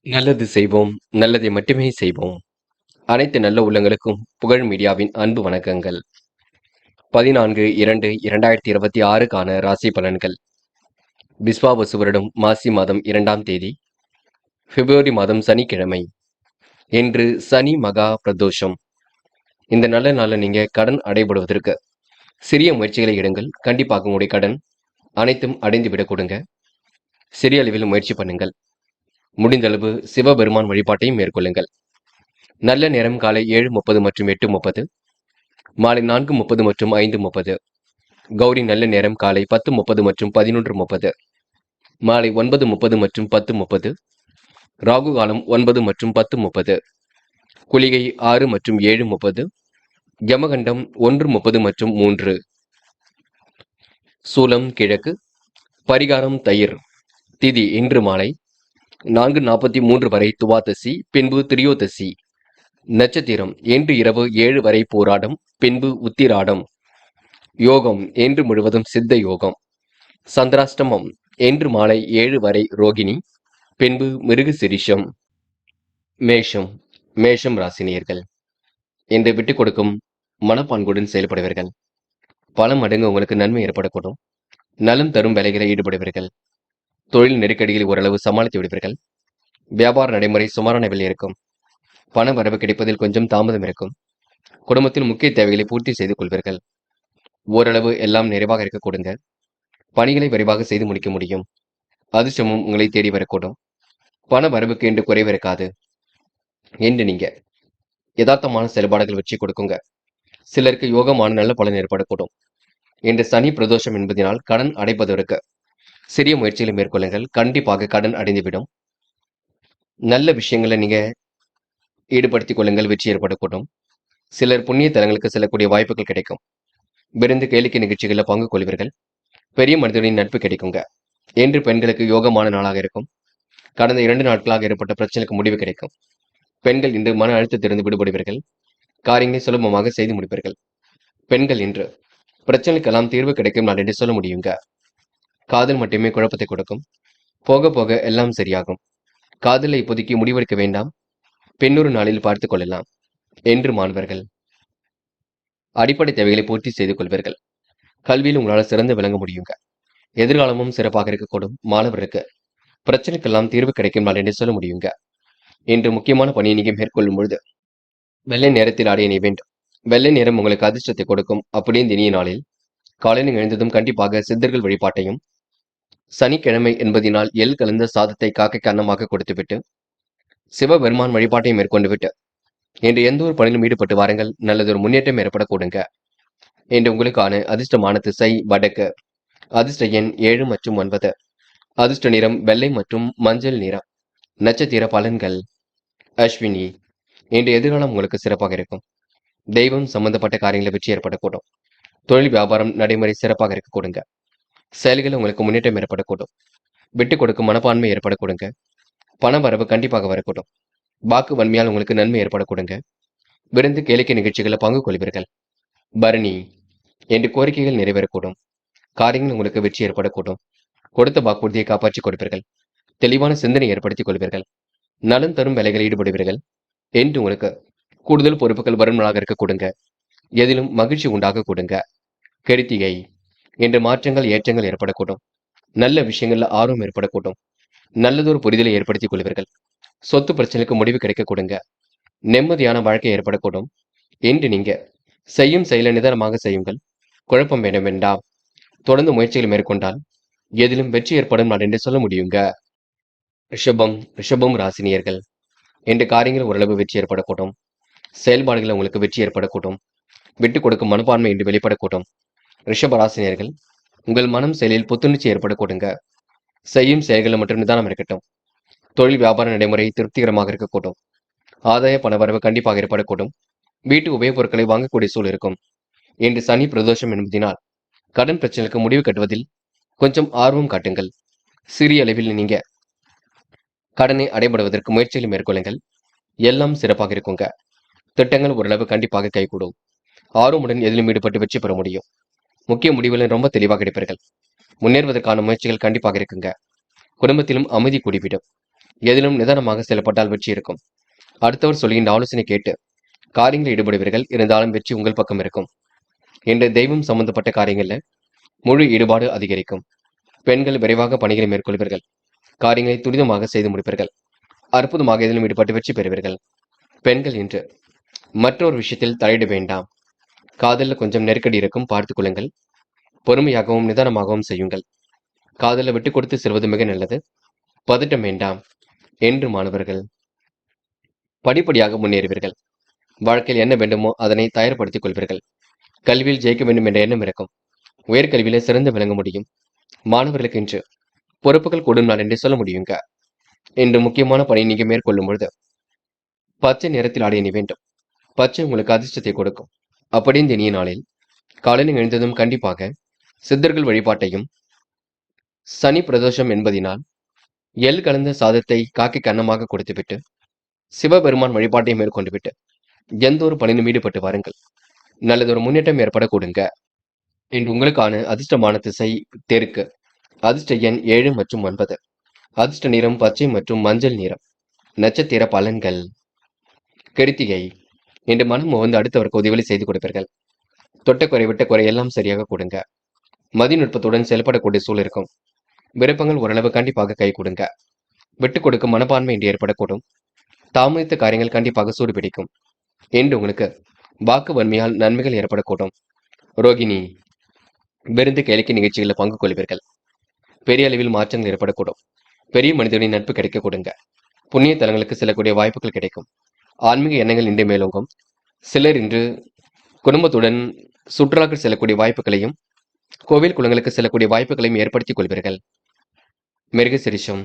நல்லது செய்வோம், நல்லதை மட்டுமே செய்வோம். அனைத்து நல்ல உள்ளங்களுக்கும் புகழ் மீடியாவின் அன்பு வணக்கங்கள். 14/2/2026க்கான ராசி பலன்கள். விஸ்வாவசு வருடம் மாசி மாதம் 2ஆம் தேதி, பிப்ரவரி மாதம் சனிக்கிழமை. இன்று சனி மகா பிரதோஷம். இந்த நல்ல நாள்ல நீங்க கடன் அடைபடுவதற்கு சிறிய முயற்சிகளை எடுங்கள். கண்டிப்பாக உங்களுடைய கடன் அனைத்தும் அடைந்து விடக் கொடுங்க. சிறிய அளவில் முயற்சி பண்ணுங்கள். முடிந்தளவு சிவபெருமான் வழிபாட்டையும் மேற்கொள்ளுங்கள். நல்ல நேரம் காலை 7:30 மற்றும் 8:30, மாலை 4:30 மற்றும் 5:30. கௌரி நல்ல நேரம் காலை 10:30 மற்றும் 11:30, மாலை 9:30 மற்றும் 10:30. ராகு காலம் 9 மற்றும் 10:30. குளிகை 6 மற்றும் 7:30. யமகண்டம் 1:30 மற்றும் 3. சூலம் கிழக்கு. பரிகாரம் தயிர். திதி இன்று மாலை 4:43 வரை துவாதசி, பின்பு திரியோதசி. நட்சத்திரம் இன்று இரவு 7 வரை போராடம், பின்பு உத்திராடம். யோகம் இன்று முழுவதும் சித்த யோகம். சந்திராஷ்டமம் இன்று மாலை 7 வரை ரோகிணி, பின்பு மிருகசிரிஷம். மேஷம். மேஷம் ராசினியர்கள் இன்று விட்டுக் கொடுக்கும் மனப்பான்குடன் செயல்படுவீர்கள். பல மடங்கு உங்களுக்கு நன்மை ஏற்படக்கூடும். நலம் தரும் வேலைகளை ஈடுபடுவீர்கள். தொழில் நெருக்கடியில் ஓரளவு சமாளித்து விடுவீர்கள். வியாபார நடைமுறை சுமாரானவில் இருக்கும். பண வரவு கிடைப்பதில் கொஞ்சம் தாமதம் இருக்கும். குடும்பத்தில் முக்கிய தேவைகளை பூர்த்தி செய்து கொள்வீர்கள். ஓரளவு எல்லாம் நிறைவாக இருக்க கொடுங்க. பணிகளை விரைவாக செய்து முடிக்க முடியும். அதிர்ஷ்டமும் உங்களை தேடி வரக்கூடும். பண வரவுக்கு என்று குறைவு இருக்காது. என்று நீங்க யதார்த்தமான செயல்பாடுகள் வச்சு கொடுக்குங்க. சிலருக்கு யோகமான நல்ல பலன் ஏற்படக்கூடும். இன்று சனி பிரதோஷம் என்பதனால் கடன் அடைப்பதற்கு சிறிய முயற்சிகளை மேற்கொள்ளுங்கள். கண்டிப்பாக கடன் அடைந்துவிடும். நல்ல விஷயங்களை நீங்க ஈடுபடுத்திக் கொள்ளுங்கள். வெற்றி ஏற்படக்கூடும். சிலர் புண்ணிய தலங்களுக்கு செல்லக்கூடிய வாய்ப்புகள் கிடைக்கும். விருந்து கேளிக்கை நிகழ்ச்சிகளில் பங்கு கொள்வீர்கள். பெரிய மனிதர்களின் நட்பு கிடைக்குங்க. இன்று பெண்களுக்கு யோகமான நாளாக இருக்கும். கடந்த 2 நாட்களாக ஏற்பட்ட பிரச்சனைக்கு முடிவு கிடைக்கும். பெண்கள் இன்று மன அழுத்தத்திலிருந்து விடுபடுவீர்கள். காரியங்களை சுலபமாக செய்து முடிப்பீர்கள். பெண்கள் இன்று பிரச்சனைக்கெல்லாம் தீர்வு கிடைக்கும் நாள் என்று சொல்ல முடியுங்க. காதல் மட்டுமே குழப்பத்தை கொடுக்கும். போக போக எல்லாம் சரியாகும். காதலை இப்போதைக்கு முடிவெடுக்க வேண்டாம். பின்னொரு நாளில் பார்த்துக் கொள்ளலாம் என்று மாணவர்கள் அடிப்படை தேவைகளை பூர்த்தி செய்து கொள்வீர்கள். கல்வியில் உங்களால் சிறந்து விளங்க முடியுங்க. எதிர்காலமும் சிறப்பாக இருக்கக்கூடும். மாணவருக்கு பிரச்சனைக்கெல்லாம் தீர்வு கிடைக்கும் நாள் என்று சொல்ல முடியுங்க. இன்று முக்கியமான பணியை நீங்க மேற்கொள்ளும் பொழுது வெள்ளை நேரத்தில் ஆடை அணிய வேண்டும். வெள்ளை நேரம் உங்களுக்கு அதிர்ஷ்டத்தை கொடுக்கும். அப்படியே இந்த இனிய நாளில் காலையில் எழுந்ததும் கண்டிப்பாக சித்தர்கள் வழிபாட்டையும், சனிக்கிழமை என்பதினால் எள் கலந்த சாதத்தை காக்கைக்கு அன்னமாக கொடுத்துவிட்டு சிவபெருமான் வழிபாட்டையும் மேற்கொண்டு விட்டு இன்று எந்த ஒரு பணியிலும் ஈடுபட்டு வாருங்கள். நல்லதொரு முன்னேற்றம் ஏற்படக்கூடுங்க. இன்று உங்களுக்கான அதிர்ஷ்டமான திசை வடக்கு. அதிர்ஷ்ட எண் 7 மற்றும் 9. அதிர்ஷ்ட நிறம் வெள்ளை மற்றும் மஞ்சள் நிறம். நட்சத்திர பலன்கள். அஸ்வினி. இன்று எதிர்காலம் உங்களுக்கு சிறப்பாக இருக்கும். தெய்வம் சம்பந்தப்பட்ட காரியங்களை வெற்றி ஏற்படக்கூடும். தொழில் வியாபாரம் நடைமுறை சிறப்பாக இருக்க கொடுங்க. செயல்கள் உங்களுக்கு முன்னேற்றம் ஏற்படக்கூடும். விட்டுக் கொடுக்கும் மனப்பான்மை ஏற்படக்கூடுங்க. பண வரவு கண்டிப்பாக வரக்கூடும். வாக்கு வன்மையால் உங்களுக்கு நன்மை ஏற்படக்கூடுங்க. விருந்து கேளிக்கை நிகழ்ச்சிகளில் பங்கு கொள்வீர்கள். பரணி. என்று கோரிக்கைகள் நிறைவேறக்கூடும். காரியங்கள் உங்களுக்கு வெற்றி ஏற்படக்கூடும். கொடுத்த வாக்குறுதியை காப்பாற்றிக் கொடுப்பீர்கள். தெளிவான சிந்தனை ஏற்படுத்திக் கொள்வீர்கள். நலன் தரும் வேலைகளில் ஈடுபடுவீர்கள். என்று உங்களுக்கு கூடுதல் பொறுப்புகள் வரும் நாளாக இருக்க கொடுங்க. எதிலும் மகிழ்ச்சி உண்டாக கொடுங்க. கிருத்திகை. என்று மாற்றங்கள் ஏற்றங்கள் ஏற்படக்கூடும். நல்ல விஷயங்கள்ல ஆர்வம் ஏற்படக்கூடும். நல்லதொரு புரிதலை ஏற்படுத்திக் கொள்வீர்கள். சொத்து பிரச்சனைக்கு முடிவு கிடைக்க கொடுங்க. நிம்மதியான வாழ்க்கை ஏற்படக்கூடும். என்று நீங்க செய்யும் செயலை நிதானமாக செய்யுங்கள். குழப்பம் வேண்டாம் வேண்டாம். தொடர்ந்து முயற்சிகள் மேற்கொண்டால் எதிலும் வெற்றி ஏற்படும் நாள் என்று சொல்ல முடியுங்க. ரிஷபம் ராசினியர்கள் என்ற காரியங்கள் ஓரளவு வெற்றி ஏற்படக்கூடும். செயல்பாடுகள் உங்களுக்கு வெற்றி ஏற்படக்கூடும். விட்டுக் கொடுக்கும் மனப்பான்மை என்று வெளிப்படக்கூடும். ரிஷப ராசினியர்கள் உங்கள் மனம் செயலில் புத்துணர்ச்சி ஏற்படக்கூடுங்க. செய்யும் செயல்கள் மற்றும் நிதானம் இருக்கட்டும். தொழில் வியாபார நடைமுறை திருப்திகரமாக இருக்கக்கூடும். ஆதாய பண வரவு கண்டிப்பாக ஏற்படக்கூடும். வீட்டு உபயோகப் பொருட்களை வாங்கக்கூடிய சூழல் இருக்கும். இன்று சனி பிரதோஷம் என்பதினால் கடன் பிரச்சனைக்கு முடிவு கட்டுவதில் கொஞ்சம் ஆர்வம் காட்டுங்கள். சிறிய அளவில் நீங்க கடனை அடைபடுவதற்கு முயற்சிகளை மேற்கொள்ளுங்கள். எல்லாம் சிறப்பாக இருக்குங்க. திட்டங்கள் ஓரளவு கண்டிப்பாக கைகூடும். ஆர்வமுடன் எதிலும் ஈடுபட்டு வெற்றி பெற முடியும். முக்கிய முடிவுகளை ரொம்ப தெளிவாக எடுப்பீர்கள். முன்னேறுவதற்கான முயற்சிகள் கண்டிப்பாக இருக்குங்க. குடும்பத்திலும் அமைதி கூடிவிடும். எதிலும் நிதானமாக செயல்பட்டால் வெற்றி இருக்கும். அடுத்தவர் சொல்கின்ற ஆலோசனை கேட்டு காரியங்களில் ஈடுபடுவீர்கள். இருந்தாலும் வெற்றி உங்கள் பக்கம் இருக்கும். இன்று தெய்வம் சம்பந்தப்பட்ட காரியங்கள்ல முழு ஈடுபாடு அதிகரிக்கும். பெண்கள் விரைவாக பணிகளை மேற்கொள்வீர்கள். காரியங்களை துரிதமாக செய்து முடிப்பீர்கள். அற்புதமாக எதிலும் ஈடுபட்டு வெற்றி பெறுவீர்கள். பெண்கள் இன்று மற்றொரு விஷயத்தில் தலையிட வேண்டாம். காதலில் கொஞ்சம் நெருக்கடி இருக்கும், பார்த்துக் கொள்ளுங்கள். பொறுமையாகவும் நிதானமாகவும் செய்யுங்கள். காதலில் விட்டு கொடுத்து செல்வது மிக நல்லது. பதட்டம் வேண்டாம். என்று மாணவர்கள் படிப்படியாக முன்னேறுவீர்கள். வாழ்க்கையில் என்ன வேண்டுமோ அதனை தயார்படுத்திக் கொள்வீர்கள். கல்வியில் ஜெயிக்க வேண்டும் என்ற எண்ணம் இருக்கும். உயர்கல்வியில சிறந்து விளங்க முடியும். மாணவர்களுக்கு இன்று பொறுப்புகள் கூடும் நாள் என்று சொல்ல முடியுங்க. இன்று முக்கியமான பணி நீங்க மேற்கொள்ளும் பொழுது பச்சை நிறத்தில் ஆடை அணி வேண்டும். பச்சை உங்களுக்கு அதிர்ஷ்டத்தை கொடுக்கும். அப்படி இந்த இனிய நாளில் காலையில் எழுந்ததும் கண்டிப்பாக சித்தர்கள் வழிபாட்டையும், சனி பிரதோஷம் என்பதினால் எள் கலந்த சாதத்தை காக்கை கன்னமாக கொடுத்துவிட்டு சிவபெருமான் வழிபாட்டை மேற்கொண்டு விட்டு எந்த ஒரு பணியிலும் ஈடுபட்டு வாருங்கள். நல்லதொரு முன்னேற்றம் ஏற்பட கொடுங்க. இன்று உங்களுக்கான அதிர்ஷ்டமான திசை தெற்கு. அதிர்ஷ்ட எண் 7 மற்றும் 9. அதிர்ஷ்ட நிறம் பச்சை மற்றும் மஞ்சள் நிறம். நட்சத்திர பலன்கள். கிருத்திகை. இன்று மனம் வந்து அடுத்தவருக்கு உதவிகளை செய்து கொடுப்பீர்கள். தொட்ட குறை விட்ட குறை எல்லாம் சரியாக கொடுங்க. மதிநுட்பத்துடன் செயல்படக்கூடிய சூழல் இருக்கும். விருப்பங்கள் ஓரளவு கண்டிப்பாக கை கொடுங்க. விட்டுக் கொடுக்கும் மனப்பான்மை இன்று ஏற்படக்கூடும். தாமதித்த காரியங்கள் கண்டிப்பாக சூடுபிடிக்கும். இன்று உங்களுக்கு வாக்கு வன்மையால் நன்மைகள் ஏற்படக்கூடும். ரோகிணி. விருந்து கேளிக்கை நிகழ்ச்சிகளில் பங்கு கொள்வீர்கள். பெரிய அளவில் மாற்றங்கள் ஏற்படக்கூடும். பெரிய மனிதனின் நட்பு கிடைக்க கொடுங்க. புண்ணிய தலங்களுக்கு செல்லக்கூடிய வாய்ப்புகள் கிடைக்கும். ஆன்மீக எண்ணங்கள் இன்று மேலோங்கும். சிலர் இன்று குடும்பத்துடன் சுற்றுலாக்கள் செல்லக்கூடிய வாய்ப்புகளையும், கோவில் குளங்களுக்கு செல்லக்கூடிய வாய்ப்புகளையும் ஏற்படுத்திக் கொள்வீர்கள். மிருகசிரிஷம்.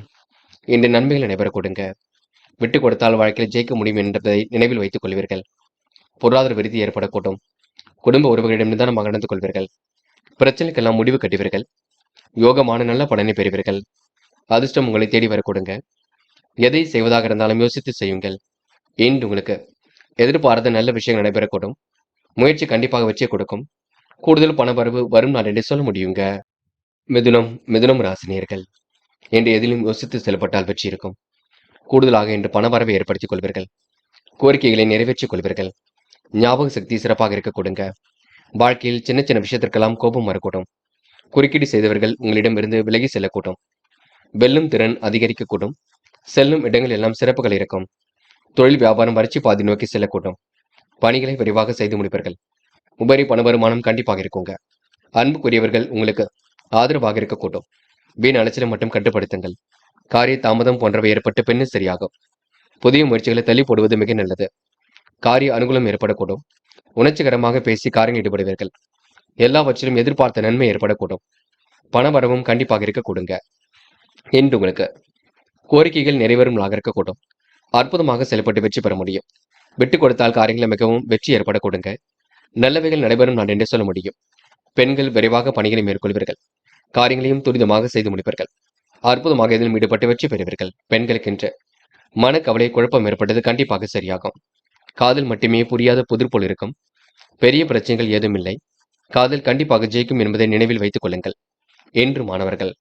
இன்று நன்மைகள் நடைபெற கொடுங்க. விட்டுக் கொடுத்தால் வாழ்க்கையில் ஜெயிக்க முடியும் என்பதை நினைவில் வைத்துக் கொள்வீர்கள். பொருளாதார விருத்தி ஏற்படக்கூடும். குடும்ப உறவுகளிடம் நிதானமாக நடந்து கொள்வீர்கள். பிரச்சனைக்கெல்லாம் முடிவு கட்டுவீர்கள். யோகமான நல்ல பலனை பெறுவீர்கள். அதிர்ஷ்டம் உங்களை தேடி வர கொடுங்க. எதை செய்வதாக இருந்தாலும் யோசித்து செய்யுங்கள். இன்று உங்களுக்கு எதிர்பாராத நல்ல விஷயங்கள் நடைபெறக்கூடும். முயற்சி கண்டிப்பாக வெற்றியை கொடுக்கும். கூடுதல் பணவரவு வரும் நாள் என்று சொல்ல முடியுங்க. மிதுனம் ராசினியர்கள். என்று எதிலும் யோசித்து செயல்பட்டால் வெற்றி இருக்கும். கூடுதலாக இன்று பணவரவை ஏற்படுத்திக் கொள்வீர்கள். கோரிக்கைகளை நிறைவேற்றிக் கொள்வீர்கள். ஞாபக சக்தி சிறப்பாக இருக்க கொடுங்க. வாழ்க்கையில் சின்ன சின்ன விஷயத்திற்கெல்லாம் கோபம் வரக்கூடும். குறுக்கீடு செய்தவர்கள் உங்களிடம் இருந்து விலகி செல்லக்கூடும். வெல்லும் திறன் அதிகரிக்கக்கூடும். செல்லும் இடங்கள் எல்லாம் சிறப்புகள் இருக்கும். தொழில் வியாபாரம் வறட்சி பாதி நோக்கி செல்லக்கூடும். பணிகளை விரைவாக செய்து முடிப்பீர்கள். உபரி பண வருமானம் கண்டிப்பாக இருக்குங்க. அன்புக்குரியவர்கள் உங்களுக்கு ஆதரவாக இருக்கக்கூடும். வீண் அலைச்சலை மட்டும் கட்டுப்படுத்துங்கள். காரிய தாமதம் போன்றவை ஏற்பட்டு பின்னர் சரியாகும். புதிய முயற்சிகளை தள்ளி போடுவது மிக நல்லது. காரிய அனுகூலம் ஏற்படக்கூடும். உணர்ச்சிகரமாக பேசி காரியங்கள் ஈடுபடுவீர்கள். எல்லாவற்றிலும் எதிர்பார்த்த நன்மை ஏற்படக்கூடும். பண வரவும் கண்டிப்பாக இருக்க கொடுங்க. இன்று உங்களுக்கு கோரிக்கைகள் நிறைவேறும் நாளாக இருக்கக்கூடும். அற்புதமாக செயல்பட்டு வெற்றி பெற முடியும். விட்டுக் கொடுத்தால் காரியங்களை மிகவும் வெற்றி ஏற்பட கொடுங்க. நல்லவைகள் நடைபெறும் நாள் என்று சொல்ல முடியும். பெண்கள் விரைவாக பணிகளை மேற்கொள்வீர்கள். காரியங்களையும் துரிதமாக செய்து முடிப்பீர்கள். அற்புதமாக இதிலும் ஈடுபட்டு வெற்றி பெறுவீர்கள். பெண்களுக்கென்று மனக்கவலை குழப்பம் ஏற்பட்டது கண்டிப்பாக சரியாகும். காதல் மட்டுமே புரியாத புதிர் போல் இருக்கும். பெரிய பிரச்சனைகள் ஏதும் இல்லை. காதல் கண்டிப்பாக ஜெயிக்கும் என்பதை நினைவில் வைத்துக் கொள்ளுங்கள். என்று மாணவர்கள்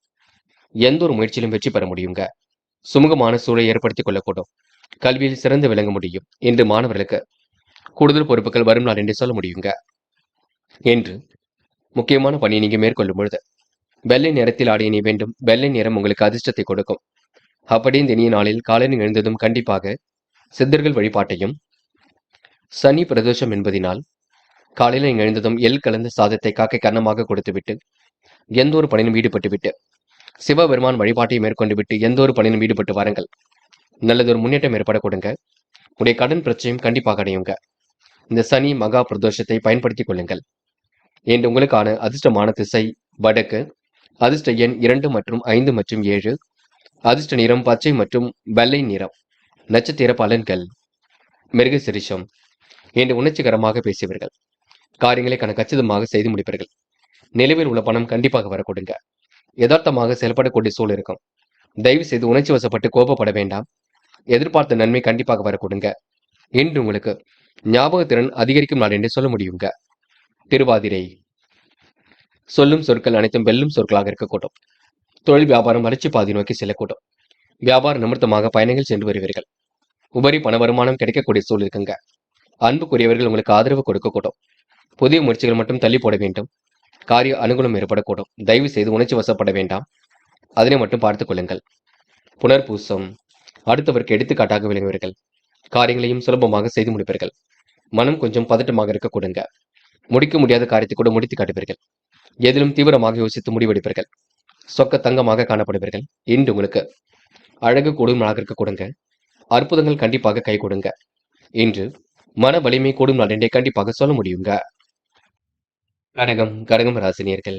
எந்த ஒரு முயற்சியிலும் வெற்றி பெற முடியுங்க. சுமூகமான சூழலை ஏற்படுத்திக் கொள்ளக்கூடும். கல்வியில் சிறந்து விளங்க முடியும். என்று மாணவர்களுக்கு கூடுதல் பொறுப்புகள் வரும் நாள் என்று சொல்ல முடியுங்க. என்று முக்கியமான பணியை நீங்க மேற்கொள்ளும் பொழுது வெள்ளை நிறத்தில் ஆடைய நீ வேண்டும். வெள்ளை நிறம் உங்களுக்கு அதிர்ஷ்டத்தை கொடுக்கும். அப்படி இந்த இனிய நாளில் காலையில் எழுந்ததும் கண்டிப்பாக சித்தர்கள் வழிபாட்டையும், சனி பிரதோஷம் என்பதினால் காலையில் நீங்கள் எழுந்ததும் எள் கலந்த சாதத்தை காக்கை கன்னமாக கொடுத்துவிட்டு எந்த ஒரு பணியிலும் ஈடுபட்டு விட்டு சிவபெருமான் வழிபாட்டை மேற்கொண்டு விட்டு எந்த ஒரு பணியிலும் ஈடுபட்டு வாருங்கள். நல்லதொரு முன்னேற்றம் ஏற்பட கொடுங்க. உடைய கடன் பிரச்சனையும் கண்டிப்பாக அடையுங்க. இந்த சனி மகா பிரதோஷத்தை பயன்படுத்திக் கொள்ளுங்கள். இன்று உங்களுக்கான அதிர்ஷ்டமான திசை வடக்கு. அதிர்ஷ்ட எண் 2 மற்றும் 5 மற்றும் 7. அதிர்ஷ்ட நிறம் பச்சை மற்றும் வெள்ளை நிறம். நட்சத்திர பலன்கள். மிருகசிரிஷம். இன்று உணர்ச்சிகரமாக பேசுவீர்கள். காரியங்களை கச்சிதமாக செய்து முடிப்பீர்கள். நிலுவையில் உள்ள பணம் கண்டிப்பாக வர கொடுங்க. யதார்த்தமாக செயல்படக்கூடிய சூழல் இருக்கும். தயவு செய்து உணர்ச்சி வசப்பட்டு கோபப்பட வேண்டாம். எதிர்பார்த்த நன்மை கண்டிப்பாக வர கொடுங்க. இன்று உங்களுக்கு ஞாபகத்திறன் அதிகரிக்கும் நாள் என்று சொல்ல முடியுங்க. திருவாதிரை. சொல்லும் சொற்கள் அனைத்தும் வெல்லும் சொற்களாக இருக்கக்கூடும். தொழில் வியாபாரம் வளர்ச்சி பாதி நோக்கி செல்லக்கூடும். வியாபார நிமித்தமாக பயணங்கள் சென்று வருவீர்கள். உபரி பண வருமானம் கிடைக்கக்கூடிய சூழல் இருக்குங்க. அன்புக்குரியவர்கள் உங்களுக்கு ஆதரவு கொடுக்கக்கூடும். புதிய முயற்சிகள் மட்டும் தள்ளி போட வேண்டும். காரிய அனுகூலம் ஏற்படக்கூடும். தயவு செய்து உணர்ச்சி வசப்பட வேண்டாம். அதனை மட்டும் பார்த்துக் கொள்ளுங்கள். புனர்பூசம். அடுத்தவருக்கு எடுத்துக்காட்டாக விளங்குவீர்கள். காரியங்களையும் சுலபமாக செய்து முடிப்பீர்கள். மனம் கொஞ்சம் பதட்டமாக இருக்க கொடுங்க. முடிக்க முடியாத காரியத்தை கூட முடித்து காட்டுவீர்கள். எதிலும் தீவிரமாக யோசித்து முடிவெடுப்பீர்கள். சொக்க தங்கமாக காணப்படுவீர்கள். இன்று உங்களுக்கு அழகு கூடும் நாளாக இருக்க கொடுங்க. அற்புதங்கள் கண்டிப்பாக கை கொடுங்க. இன்று மன வலிமை கூடும் நாள் என்றே கண்டிப்பாக சொல்ல முடியுங்க. கடகம் ராசினியர்கள்.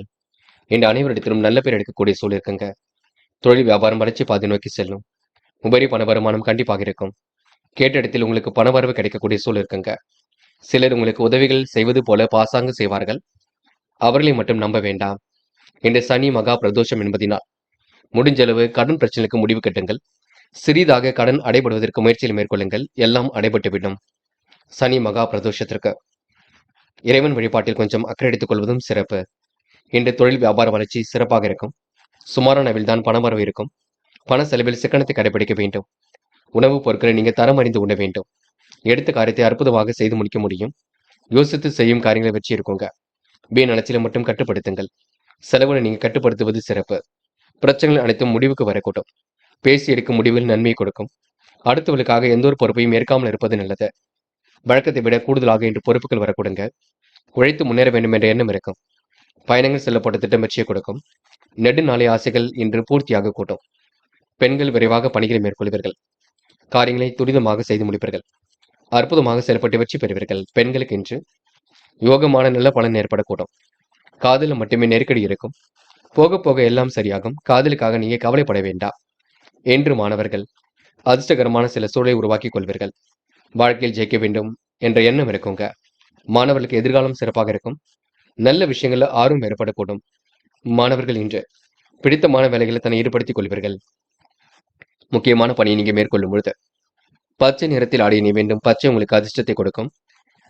இன்று அனைவரிடத்திலும் நல்ல பேர் எடுக்கக்கூடிய சூழல் இருக்குங்க. தொழில் வியாபாரம் வளர்ச்சி பாதை நோக்கி செல்லும். உபரி பண வருமானம் கண்டிப்பாக இருக்கும். கேட்ட இடத்தில் உங்களுக்கு பண வரவு கிடைக்கக்கூடிய சூழல் இருக்குங்க. சிலர் உங்களுக்கு உதவிகள் செய்வது போல பாசாங்கு செய்வார்கள். அவர்களை மட்டும் நம்ப வேண்டாம். இன்று சனி மகா பிரதோஷம் என்பதினால் முடிஞ்சளவு கடன் பிரச்சனைக்கு முடிவு கட்டுங்கள். சிறிதாக கடன் அடைபடுவதற்கு முயற்சியில் மேற்கொள்ளுங்கள். எல்லாம் அடைபட்டுவிடும். சனி மகா பிரதோஷத்திற்கு இறைவன் வழிபாட்டில் கொஞ்சம் அக்கறை எடுத்துக் கொள்வதும் சிறப்பு. இன்று தொழில் வியாபார வளர்ச்சி சிறப்பாக இருக்கும். சுமாரான அளவில்தான் பணவரவு இருக்கும். பண செலவில் சிக்கனத்தை கடைபிடிக்க வேண்டும். உணவுப் பொருட்களை நீங்க தரம் அறிந்து உண்ண வேண்டும். எடுத்த காரியத்தை அற்புதமாக செய்து முடிக்க முடியும். யோசித்து செய்யும் காரியங்களை வச்சு இருக்குங்க. வீண் அலைச்சலை மட்டும் கட்டுப்படுத்துங்கள். செலவுகளை நீங்க கட்டுப்படுத்துவது சிறப்பு. பிரச்சனைகள் அனைத்தும் முடிவுக்கு வரக்கூடும். பேசி எடுக்கும் முடிவில் நன்மையை கொடுக்கும். அடுத்தவர்களுக்காக எந்த ஒரு பொறுப்பையும் ஏற்காமல் இருப்பது நல்லது. வழக்கத்தை விட கூடுதலாக இன்று பொறுப்புகள் வரக்கூடுங்க. உழைத்து முன்னேற வேண்டும் என்ற எண்ணம் இருக்கும். பயணங்கள் செல்லப்பட்ட திட்டம் வெற்றியை கொடுக்கும். நெடுநாளை ஆசைகள் இன்று பூர்த்தியாக கூட்டும். பெண்கள் விரைவாக பணிகளை மேற்கொள்வீர்கள். காரியங்களை துரிதமாக செய்து முடிப்பீர்கள். அற்புதமாக செயல்பட்டு வெற்றி பெறுவீர்கள். பெண்களுக்கு இன்று யோகமான நல்ல பலன் ஏற்படக்கூடும். காதலில் மட்டுமே நெருக்கடி இருக்கும். போக போக எல்லாம் சரியாகும். காதலுக்காக நீங்க கவலைப்பட வேண்டாம். என்று மாணவர்கள் அதிர்ஷ்டகரமான சில சூழலை உருவாக்கிக் கொள்வீர்கள். வாழ்க்கையில் ஜெயிக்க வேண்டும் என்ற எண்ணம் இருக்குங்க. மாணவர்களுக்கு எதிர்காலம் சிறப்பாக இருக்கும். நல்ல விஷயங்கள்ல ஆர்வம் ஏற்படக்கூடும். மாணவர்கள் இன்று பிடித்தமான வேலைகளை தன்னை ஈடுபடுத்திக் கொள்வீர்கள். முக்கியமான பணியை நீங்க மேற்கொள்ளும் பொழுது பச்சை நிறத்தில் ஆடிய நீ வேண்டும். பச்சை உங்களுக்கு அதிர்ஷ்டத்தை கொடுக்கும்.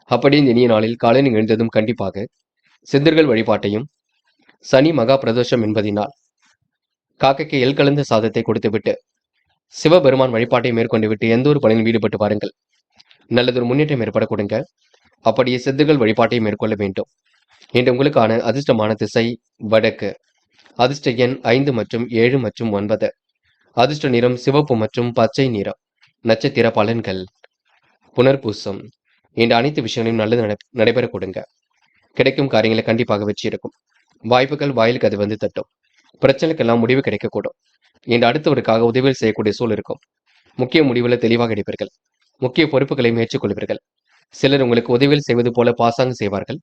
அப்படி இந்த இனிய நாளில் காலை நீங்கள் எழுந்ததும் கண்டிப்பாக சித்தர்கள் வழிபாட்டையும் சனி மகா பிரதோஷம் என்பதினால் காக்கைக்கு எல் கலந்த சாதத்தை கொடுத்துவிட்டு சிவபெருமான் வழிபாட்டை மேற்கொண்டு விட்டு எந்த ஒரு பணியில் ஈடுபட்டு பாருங்கள். நல்லதொரு முன்னேற்றம் ஏற்பட கொடுங்க. அப்படியே சித்தர்கள் வழிபாட்டை மேற்கொள்ள வேண்டும். இன்று உங்களுக்கான அதிர்ஷ்டமான திசை வடக்கு. அதிர்ஷ்ட எண் 5 மற்றும் 7 மற்றும் 9. அதிர்ஷ்ட நிறம் சிவப்பு மற்றும் பச்சை நிறம். நட்சத்திர பலன்கள். புனர்பூசம். இன்று அனைத்து விஷயங்களையும் நல்லது நடைபெற கொடுங்க. கிடைக்கும் காரியங்களை கண்டிப்பாக வெற்றி இருக்கும். வாய்ப்புகள் வாயிலுக்கு அது வந்து தட்டும். பிரச்சனைக்கெல்லாம் முடிவு கிடைக்கக்கூடும். இன்று அடுத்தவருக்காக உதவிகள் செய்யக்கூடிய சூழல் இருக்கும். முக்கிய முடிவுகளை தெளிவாக எடுப்பீர்கள். முக்கிய பொறுப்புகளை மேற்கொள்வீர்கள். சிலர் உங்களுக்கு உதவிகள் செய்வது போல பாசாங்கு செய்வார்கள்.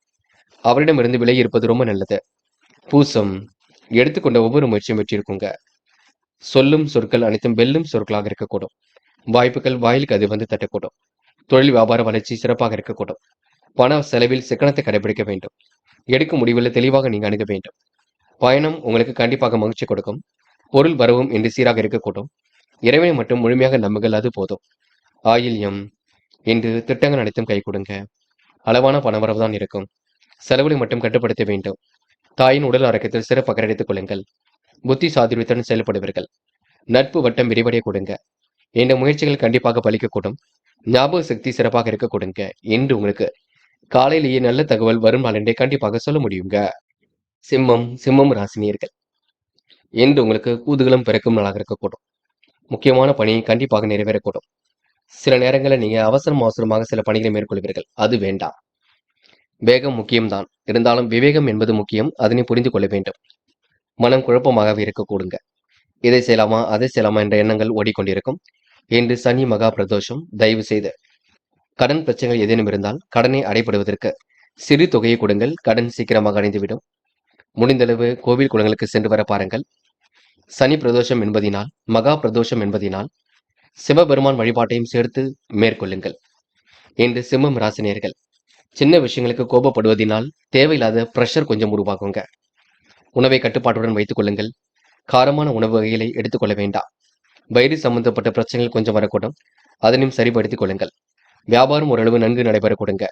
அவரிடமிருந்து விலகி இருப்பது ரொம்ப நல்லது. பூசம். எடுத்துக்கொண்ட ஒவ்வொரு முயற்சியும் வெற்றி இருக்குங்க. சொல்லும் சொற்கள் அனைத்தும் வெல்லும் சொற்களாக இருக்கக்கூடும். வாய்ப்புகள் வாயிலுக்கு அது வந்து தட்டக்கூடும். தொழில் வியாபார வளர்ச்சி சிறப்பாக இருக்கக்கூடும். பண செலவில் சிக்கனத்தை கடைபிடிக்க வேண்டும். எடுக்கும் முடிவில் தெளிவாக நீங்க அணுக வேண்டும். பயணம் உங்களுக்கு கண்டிப்பாக மகிழ்ச்சி கொடுக்கும். பொருள் வரவும் இன்று சீராக இருக்கக்கூடும். இறைவனை மட்டும் முழுமையாக நம்புங்கள், அது போதும். ஆயில்யம். இன்று திட்டங்கள் அனைத்தும் கை கொடுங்க. அளவான பணவரவு தான் இருக்கும். செலவுகளை மட்டும் கட்டுப்படுத்த வேண்டும். தாயின் உடல் ஆரோக்கியத்தில் சிறப்பாக எடுத்துக் கொள்ளுங்கள். புத்தி சாதுரியத்துடன் செயல்படுவீர்கள். நட்பு வட்டம் விரிவடைய கொடுங்க. இந்த முயற்சிகள் கண்டிப்பாக பலிக்கக்கூடும். ஞாபக சக்தி சிறப்பாக இருக்க கொடுங்க. என்று உங்களுக்கு காலையிலேயே நல்ல தகவல் வரும் நாள் என்றே கண்டிப்பாக சொல்ல முடியுங்க. சிம்மம் ராசினியர்கள். என்று உங்களுக்கு கூதுகளும் பிறக்கும் நாளாக இருக்கக்கூடும். முக்கியமான பணி கண்டிப்பாக நிறைவேறக்கூடும். சில நேரங்களில் நீங்க அவசரமாக சில பணிகளை மேற்கொள்வீர்கள். அது வேண்டாம். வேகம் முக்கியம்தான். இருந்தாலும் விவேகம் என்பது முக்கியம். அதனை புரிந்து கொள்ள வேண்டும். மனம் குழப்பமாகவே இருக்கக்கூடுங்க. இதை செய்யலாமா அதை செய்யலாமா என்ற எண்ணங்கள் ஓடிக்கொண்டிருக்கும். இன்று சனி மகா பிரதோஷம். தயவு செய்து கடன் பிரச்சனைகள் ஏதேனும் இருந்தால் கடனை அடைபடுவதற்கு சிறு தொகையை கொடுங்கள். கடன் சீக்கிரமாக அடைந்துவிடும். முடிந்தளவு கோவில் குளங்களுக்கு சென்று வர பாருங்கள். சனி பிரதோஷம் என்பதினால் மகா பிரதோஷம் என்பதினால் சிவபெருமான் வழிபாட்டையும் சேர்த்து மேற்கொள்ளுங்கள். இன்று சிம்மம் ராசினியர்கள் சின்ன விஷயங்களுக்கு கோபப்படுவதனால் தேவையில்லாத பிரஷர் கொஞ்சம் உருவாகுங்க. உணவை கட்டுப்பாட்டுடன் வைத்துக் கொள்ளுங்கள். காரமான உணவு வகைகளை எடுத்துக்கொள்ள வேண்டாம். வயிறு சம்பந்தப்பட்ட பிரச்சனைகள் கொஞ்சம் வரக்கூடும். அதனையும் சரிப்படுத்திக் கொள்ளுங்கள். வியாபாரம் ஓரளவு நன்கு நடைபெற கொடுங்க.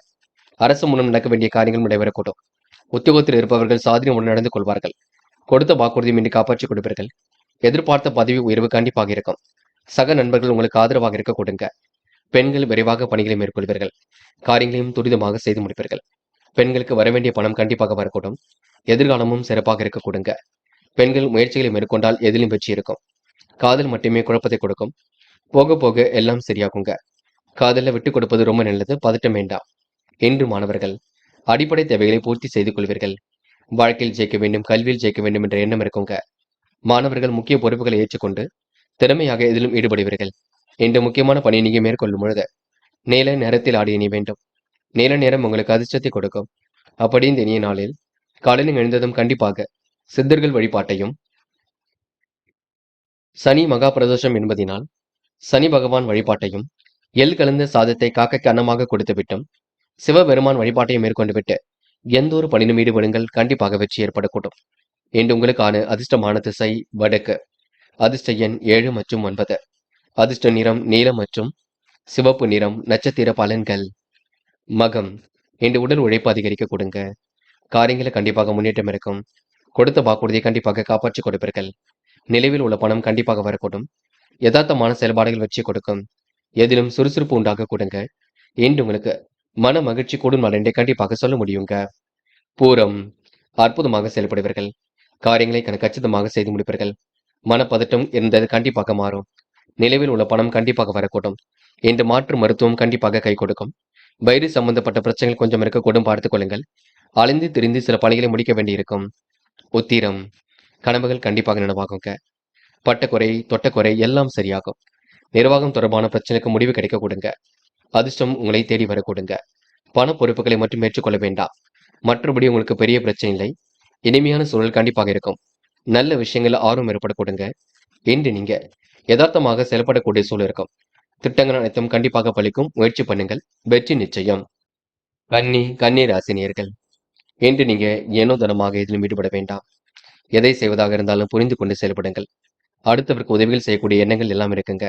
அரசு மூலம் நடக்க வேண்டிய காரியங்கள் நடைபெறக்கூடும். உத்தியோகத்தில் இருப்பவர்கள் சாதனையுடன் நடந்து கொள்வார்கள். கொடுத்த வாக்குறுதியும் இன்று காப்பாற்றிக் கொடுப்பீர்கள். எதிர்பார்த்த பதவி உயர்வு கண்டிப்பாக இருக்கும். சக நண்பர்கள் உங்களுக்கு ஆதரவாக இருக்க கொடுங்க. பெண்கள் விரைவாக பணிகளை மேற்கொள்வீர்கள். காரியங்களையும் துரிதமாக செய்து முடிப்பீர்கள். பெண்களுக்கு வரவேண்டிய பணம் கண்டிப்பாக வரக்கூடும். எதிர்காலமும் சிறப்பாக இருக்க கொடுங்க. பெண்கள் முயற்சிகளை மேற்கொண்டால் எதிலும் வெற்றி இருக்கும். காதல் மட்டுமே குழப்பத்தை கொடுக்கும். போக போக எல்லாம் சரியாகுங்க. காதல்ல விட்டு கொடுப்பது ரொம்ப நல்லது. பதட்டம் வேண்டாம். இன்று மாணவர்கள் அடிப்படை தேவைகளை பூர்த்தி செய்து கொள்வீர்கள். வாழ்க்கையில் ஜெயிக்க வேண்டும், கல்வியில் ஜெயிக்க வேண்டும் என்ற எண்ணம் இருக்குங்க. மாணவர்கள் முக்கிய பொறுப்புகளை ஏற்றுக்கொண்டு திறமையாக எதிலும் ஈடுபடுவீர்கள். இந்த முக்கியமான பணியை நீங்க மேற்கொள்ளும் பொழுது நீல நேரத்தில் ஆடிய நீ வேண்டும். நீல நேரம் உங்களுக்கு அதிர்ஷ்டத்தை கொடுக்கும். அப்படி இந்த இனிய நாளில் காலையில் எழுந்ததும் கண்டிப்பாக சித்தர்கள் வழிபாட்டையும், சனி மகா பிரதோஷம் என்பதினால் சனி பகவான் வழிபாட்டையும், எள் கலந்த சாதத்தை காக்கைக்கு அன்னமாக கொடுத்துவிட்டும் சிவபெருமான் வழிபாட்டையும் மேற்கொண்டு விட்டு எந்த ஒரு பணியிலும் ஈடுபடுங்கள். கண்டிப்பாக வெற்றி ஏற்படக்கூடும். இன்று உங்களுக்கான அதிர்ஷ்டமான திசை வடக்கு. அதிர்ஷ்ட எண் 7 மற்றும் 9. அதிர்ஷ்ட நிறம் நீலம் மற்றும் சிவப்பு நிறம். நட்சத்திர பலன்கள். மகம். இன்று உடல் உழைப்பு அதிகரிக்க கொடுங்க. காரியங்களை கண்டிப்பாக முன்னேற்றம் இருக்கும். கொடுத்த வாக்குறுதியை கண்டிப்பாக காப்பாற்றிக் கொடுப்பீர்கள். நிலைவில் உள்ள பணம் கண்டிப்பாக வரக்கூடும். யதார்த்தமான செயல்பாடுகள் வெற்றி கொடுக்கும். எதிலும் சுறுசுறுப்பு உண்டாக கொடுங்க. இன்று உங்களுக்கு மன மகிழ்ச்சி கூடும் நாள் என்றே கண்டிப்பாக சொல்ல முடியுங்க. பூரம். அற்புதமாக செயல்படுவீர்கள். காரியங்களை கச்சிதமாக செய்து முடிப்பீர்கள். மனப்பதட்டம் இருந்தது கண்டிப்பாக மாறும். நிலைவில் உள்ள பணம் கண்டிப்பாக வரக்கூடும். இன்று மாற்று மருத்துவம் கண்டிப்பாக கை கொடுக்கும். வயிறு சம்பந்தப்பட்ட பிரச்சனைகள் கொஞ்சம் இருக்கக்கூடும், பார்த்துக் கொள்ளுங்கள். அலைந்து திரிந்து சில பணிகளை முடிக்க வேண்டியிருக்கும். உத்திரம். கனவுகள் கண்டிப்பாக நனவாகுங்க. பட்டக்குறை தொட்டக்குறை எல்லாம் சரியாகும். நிர்வாகம் தொடர்பான பிரச்சனைக்கு முடிவு கிடைக்க கொடுங்க. அதிர்ஷ்டம் உங்களை தேடி வர கொடுங்க. பண பொறுப்புகளை மட்டும் ஏற்றுக்கொள்ள வேண்டாம். மற்றபடி உங்களுக்கு பெரிய பிரச்சனை இல்லை. இனிமையான சூழல் கண்டிப்பாக இருக்கும். நல்ல விஷயங்கள் ஆர்வம் ஏற்பட கொடுங்க. இன்று நீங்க யதார்த்தமாக செயல்படக்கூடிய சூழல் இருக்கும். திட்டங்கள் அனைத்தும் கண்டிப்பாக பலிக்கும். முயற்சி பண்ணுங்கள். வெற்றி நிச்சயம். கன்னி ராசினியர்கள். இன்று நீங்க ஏனோ தனமாக எதிலும் ஈடுபட வேண்டாம். எதை செய்வதாக இருந்தாலும் புரிந்து கொண்டு செயல்படுங்கள். அடுத்தவருக்கு உதவிகள் செய்யக்கூடிய எண்ணங்கள் எல்லாம் இருக்குங்க.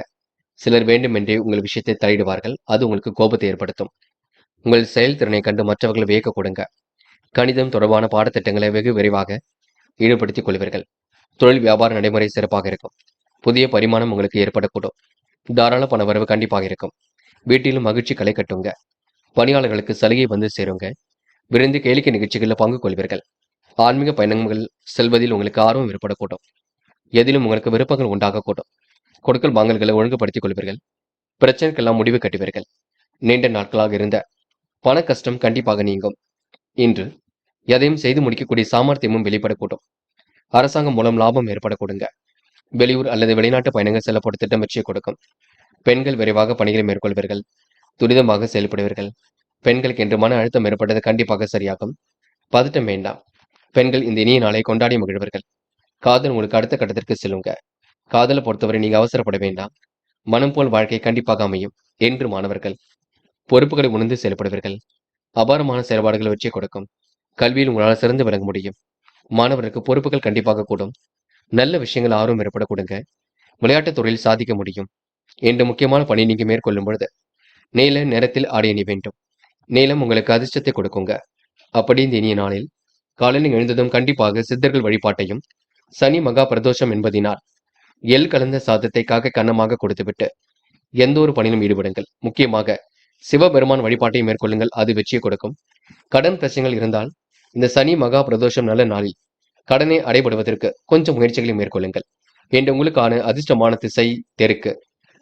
சிலர் வேண்டுமென்றே உங்கள் விஷயத்தை தலையிடுவார்கள். அது உங்களுக்கு கோபத்தை ஏற்படுத்தும். உங்கள் செயல்திறனை கண்டு மற்றவர்கள் வியக்க கொடுங்க. கணிதம் தொடர்பான பாடத்திட்டங்களை வெகு விரைவாக ஈடுபடுத்திக் கொள்வீர்கள். தொழில் வியாபார நடைமுறை சிறப்பாக இருக்கும். புதிய பரிமாணம் உங்களுக்கு ஏற்படக்கூடும். தாராள பண வரவு கண்டிப்பாக இருக்கும். வீட்டிலும் மகிழ்ச்சி களை கட்டுங்க. பணியாளர்களுக்கு சலுகை வந்து சேருங்க. விரைந்து கேளிக்கை நிகழ்ச்சிகளில் பங்கு கொள்வீர்கள். ஆன்மீக பயணங்கள் செல்வதில் உங்களுக்கு ஆர்வம் ஏற்படக்கூடும். எதிலும் உங்களுக்கு விருப்பங்கள் உண்டாகக்கூடும். கொடுக்கல் வாங்கல்களை ஒழுங்குபடுத்திக் கொள்வீர்கள். பிரச்சனைக்கெல்லாம் முடிவு கட்டுவீர்கள். நீண்ட நாட்களாக இருந்த பண கஷ்டம் கண்டிப்பாக நீங்கும். இன்று எதையும் செய்து முடிக்கக்கூடிய சாமர்த்தியமும் வெளிப்படக்கூடும். அரசாங்கம் மூலம் லாபம் ஏற்படக்கூடுங்க. வெளியூர் அல்லது வெளிநாட்டு பயணங்கள் செல்லப்படும் திட்டம் வெற்றியை கொடுக்கும். பெண்கள் விரைவாக பணிகளை மேற்கொள்வீர்கள். துரிதமாக செயல்படுவீர்கள். பெண்களுக்கு என்று மன அழுத்தம் ஏற்பட்டது கண்டிப்பாக சரியாகும். பதட்டம் வேண்டாம். பெண்கள் இந்த இனிய நாளை கொண்டாடி மகிழ்வர்கள். காதல் உங்களுக்கு அடுத்த கட்டத்திற்கு செல்லுங்க. காதலை பொறுத்தவரை நீங்க அவசரப்பட வேண்டாம். மனம் போல் வாழ்க்கை கண்டிப்பாக அமையும். என்று மாணவர்கள் பொறுப்புகளை உணர்ந்து செயல்படுவீர்கள். அபாரமான செயல்பாடுகள் வெற்றி கொடுக்கும். கல்வியில் உங்களால் சிறந்து விளங்க முடியும். மாணவருக்கு பொறுப்புகள் கண்டிப்பாக கூடும். நல்ல விஷயங்கள் ஆர்வம் ஏற்பட கொடுங்க. விளையாட்டுத் துறையில் சாதிக்க முடியும். என்ற முக்கியமான பணி நீங்க மேற்கொள்ளும் பொழுது நீல நிறத்தில் ஆடை அணி வேண்டும். நீலம் உங்களுக்கு அதிர்ஷ்டத்தை கொடுக்குங்க. அப்படி இந்த இனிய நாளில் காலையில் எழுந்ததும் கண்டிப்பாக சித்தர்கள் வழிபாட்டையும், சனி மகா பிரதோஷம் என்பதினால் எள் கலந்த சாதத்தை காக்க கன்னமாக கொடுத்துவிட்டு எந்த ஒரு பணியிலும் ஈடுபடுங்கள். முக்கியமாக சிவபெருமான் வழிபாட்டையும் மேற்கொள்ளுங்கள். அது வெற்றியை கொடுக்கும். கடன் பிரச்சனைகள் இருந்தால் இந்த சனி மகா பிரதோஷம் நல்ல நாளில் கடனை அடைபடுவதற்கு கொஞ்சம் முயற்சிகளை மேற்கொள்ளுங்கள். என்று உங்களுக்கான அதிர்ஷ்டமான திசை தெற்கு.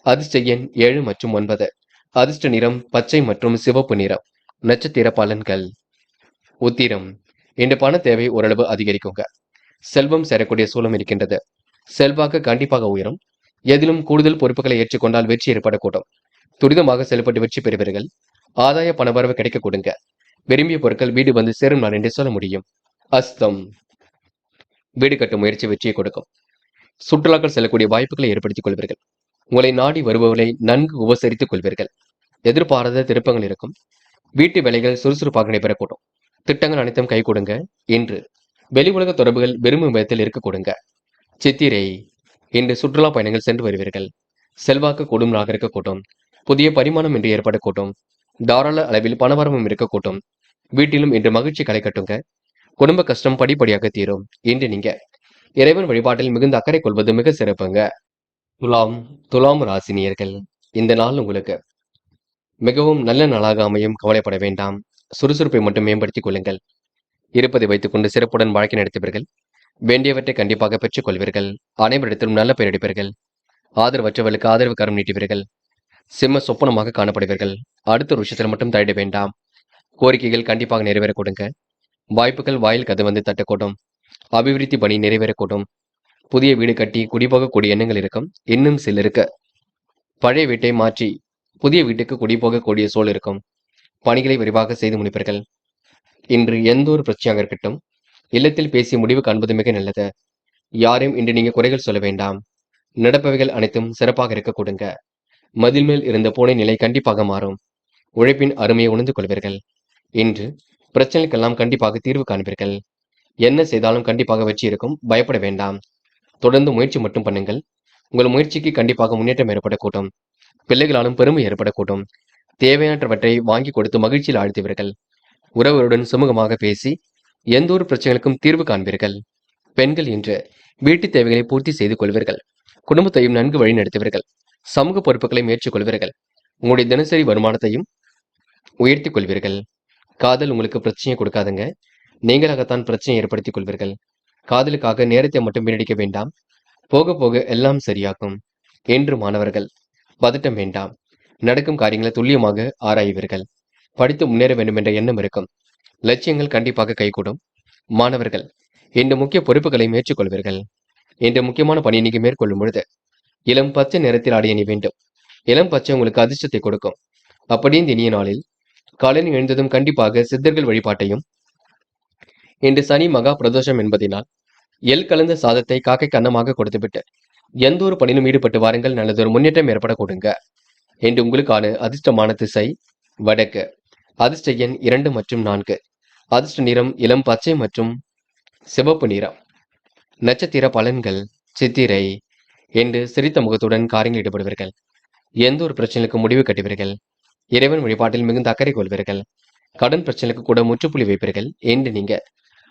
அதிர்ஷ்ட எண் 7 மற்றும் 9. அதிர்ஷ்ட நிறம் பச்சை மற்றும் சிவப்பு நிறம். நட்சத்திர பலன்கள். உத்திரம். இன்று பண தேவை ஓரளவு அதிகரிக்குங்க. செல்வம் சேரக்கூடிய சூழம் இருக்கின்றது. செல்வாக்கு கண்டிப்பாக உயரும். எதிலும் கூடுதல் பொறுப்புகளை ஏற்றுக்கொண்டால் வெற்றி ஏற்படக்கூடும். துரிதமாக செயல்பட்டு வெற்றி பெறுவீர்கள். ஆதாய பணவரவு கிடைக்க கொடுங்க. விரும்பிய பொருட்கள் வீடு வந்து சேரும் நாள் என்று சொல்ல முடியும். அஸ்தம். வீடு கட்டும் முயற்சி வெற்றியை கொடுக்கும். சுற்றுலாக்கள் செல்லக்கூடிய வாய்ப்புகளை ஏற்படுத்திக் கொள்வீர்கள். உங்களை நாடி வருபவர்களை நன்கு உபசரித்துக் கொள்வீர்கள். எதிர்பாராத திருப்பங்கள் இருக்கும். வீட்டு வேலைகள் சுறுசுறுப்பாக நடைபெறக்கூடும். திட்டங்கள் அனைத்தும் கை கொடுங்க. இன்று வெளி உலக தொடர்புகள் விரும்பும் விதத்தில் இருக்க கொடுங்க. சித்திரை. இன்று சுற்றுலா பயணங்கள் சென்று வருவீர்கள். செல்வாக்கு கூடும் நாளாக இருக்கக்கூடும். புதிய பரிமாணம் என்று ஏற்படக்கூடும். தாராள அளவில் பணவரமும் இருக்கக்கூடும். வீட்டிலும் இன்று மகிழ்ச்சி களை கட்டுங்க. குடும்ப கஷ்டம் படிப்படியாக தீரும். இன்று நீங்க இறைவன் வழிபாட்டில் மிகுந்த அக்கறை கொள்வது மிக சிறப்புங்க. துலாம் துலாம் ராசினியர்கள், இந்த நாள் உங்களுக்கு மிகவும் நல்ல நாளாக அமையும். கவலைப்பட வேண்டாம். சுறுசுறுப்பை மட்டும் மேம்படுத்திக் கொள்ளுங்கள். இருப்பதை வைத்துக்கொண்டு சிறப்புடன் வாழ்க்கை நடத்துவீர்கள். வேண்டியவற்றை கண்டிப்பாக பெற்றுக் கொள்வீர்கள். அனைவரிடத்திலும் நல்ல பெயர் எடுப்பீர்கள். ஆதரவற்றவர்களுக்கு ஆதரவு கரம் நீட்டுவீர்கள். சிம்ம சொப்பனமாக காணப்படுவீர்கள். அடுத்த ஒரு விஷயத்தில் மட்டும் தலையிட வேண்டாம். கோரிக்கைகள் கண்டிப்பாக நிறைவேற கொடுங்க. வாய்ப்புகள் வாயில் கதை வந்து தட்டக்கூடும். அபிவிருத்தி பணி நிறைவேறக்கூடும். புதிய வீடு கட்டி குடிபோகக்கூடிய எண்ணங்கள் இருக்கும். இன்னும் சிலருக்கு பழைய வீட்டை மாற்றி புதிய வீட்டுக்கு குடிபோகக்கூடிய சூழல் இருக்கும். பணிகளை விரிவாக செய்து முடிப்பீர்கள். இன்று எந்த ஒரு பிரச்சனையாக இருக்கட்டும், இல்லத்தில் பேசி முடிவு காண்பது மிக நல்லது. யாரையும் இன்று நீங்க குறைகள் சொல்ல வேண்டாம். நடப்பவைகள் அனைத்தும் சிறப்பாக இருக்க கொடுங்க. மதில் மேல் இருந்த பூனை நிலை கண்டிப்பாக மாறும். உழைப்பின் அருமையை உணர்ந்து கொள்வீர்கள். இன்று பிரச்சனைக்கெல்லாம் கண்டிப்பாக தீர்வு காண்பீர்கள். என்ன செய்தாலும் கண்டிப்பாக வெற்றி இருக்கும். பயப்பட வேண்டாம். தொடர்ந்து முயற்சி மட்டும் பண்ணுங்கள். உங்கள் முயற்சிக்கு கண்டிப்பாக முன்னேற்றம் ஏற்படக்கூடும். பிள்ளைகளாலும் பெருமை ஏற்படக்கூடும். தேவையற்றவற்றை வாங்கி கொடுத்து மகிழ்ச்சியில் ஆழ்த்துவீர்கள். உறவுகளுடன் சுமூகமாக பேசி எந்த ஒரு பிரச்சனைகளுக்கும் தீர்வு காண்பீர்கள். பெண்கள் இன்று வீட்டு தேவைகளை பூர்த்தி செய்து கொள்வீர்கள். குடும்பத்தையும் நன்கு வழி நடத்துவீர்கள். சமூக பொறுப்புகளை மேற்கொள்வீர்கள். உங்களுடைய தினசரி வருமானத்தையும் உயர்த்திக் கொள்வீர்கள். காதல் உங்களுக்கு பிரச்சனையை கொடுக்காதுங்க. நீங்களாகத்தான் பிரச்சனையை ஏற்படுத்திக் கொள்வீர்கள். காதலுக்காக நேரத்தை மட்டும் வீணடிக்க வேண்டாம். போக போக எல்லாம் சரியாகும். என்று மாணவர்கள் பதட்டம் வேண்டாம். நடக்கும் காரியங்களை துல்லியமாக ஆராய்வீர்கள். படித்து முன்னேற வேண்டும் என்ற எண்ணம் இருக்கும். லட்சியங்கள் கண்டிப்பாக கைகூடும். மாணவர்கள் இன்று முக்கிய பொறுப்புகளை மேற்கொள்வீர்கள். இன்று முக்கியமான பணியை நீங்க மேற்கொள்ளும் பொழுது இளம் பச்சை நிறத்தில் ஆடை அணி வேண்டும். இளம் பச்சை உங்களுக்கு அதிர்ஷ்டத்தை கொடுக்கும். அப்படியே இந்த இனிய நாளில் காலையில் எழுந்ததும் கண்டிப்பாக சித்தர்கள் வழிபாட்டையும், இன்று சனி மகா பிரதோஷம் என்பதினால் எள் கலந்த சாதத்தை காக்கைக்கு அன்னமாக கொடுத்துவிட்டு எந்த ஒரு பணியிலும் ஈடுபட்டு வாருங்கள். நல்லதொரு முன்னேற்றம் ஏற்பட கொடுங்க. இன்று உங்களுக்கான அதிர்ஷ்டமான திசை வடக்கு. அதிர்ஷ்ட எண் 2 மற்றும் 4. அதிர்ஷ்ட நிறம் இளம் பச்சை மற்றும் சிவப்பு நிறம். நட்சத்திர பலன்கள் சித்திரை. என்று சிரித்த முகத்துடன் காரியங்கள் ஈடுபடுவீர்கள். எந்த ஒரு பிரச்சனைக்கு முடிவு கட்டுவீர்கள். இறைவன் வழிபாட்டில் மிகுந்த அக்கறை கொள்வீர்கள். கடன் பிரச்சனைக்கு கூட முற்றுப்புள்ளி வைப்பீர்கள். என்று நீங்க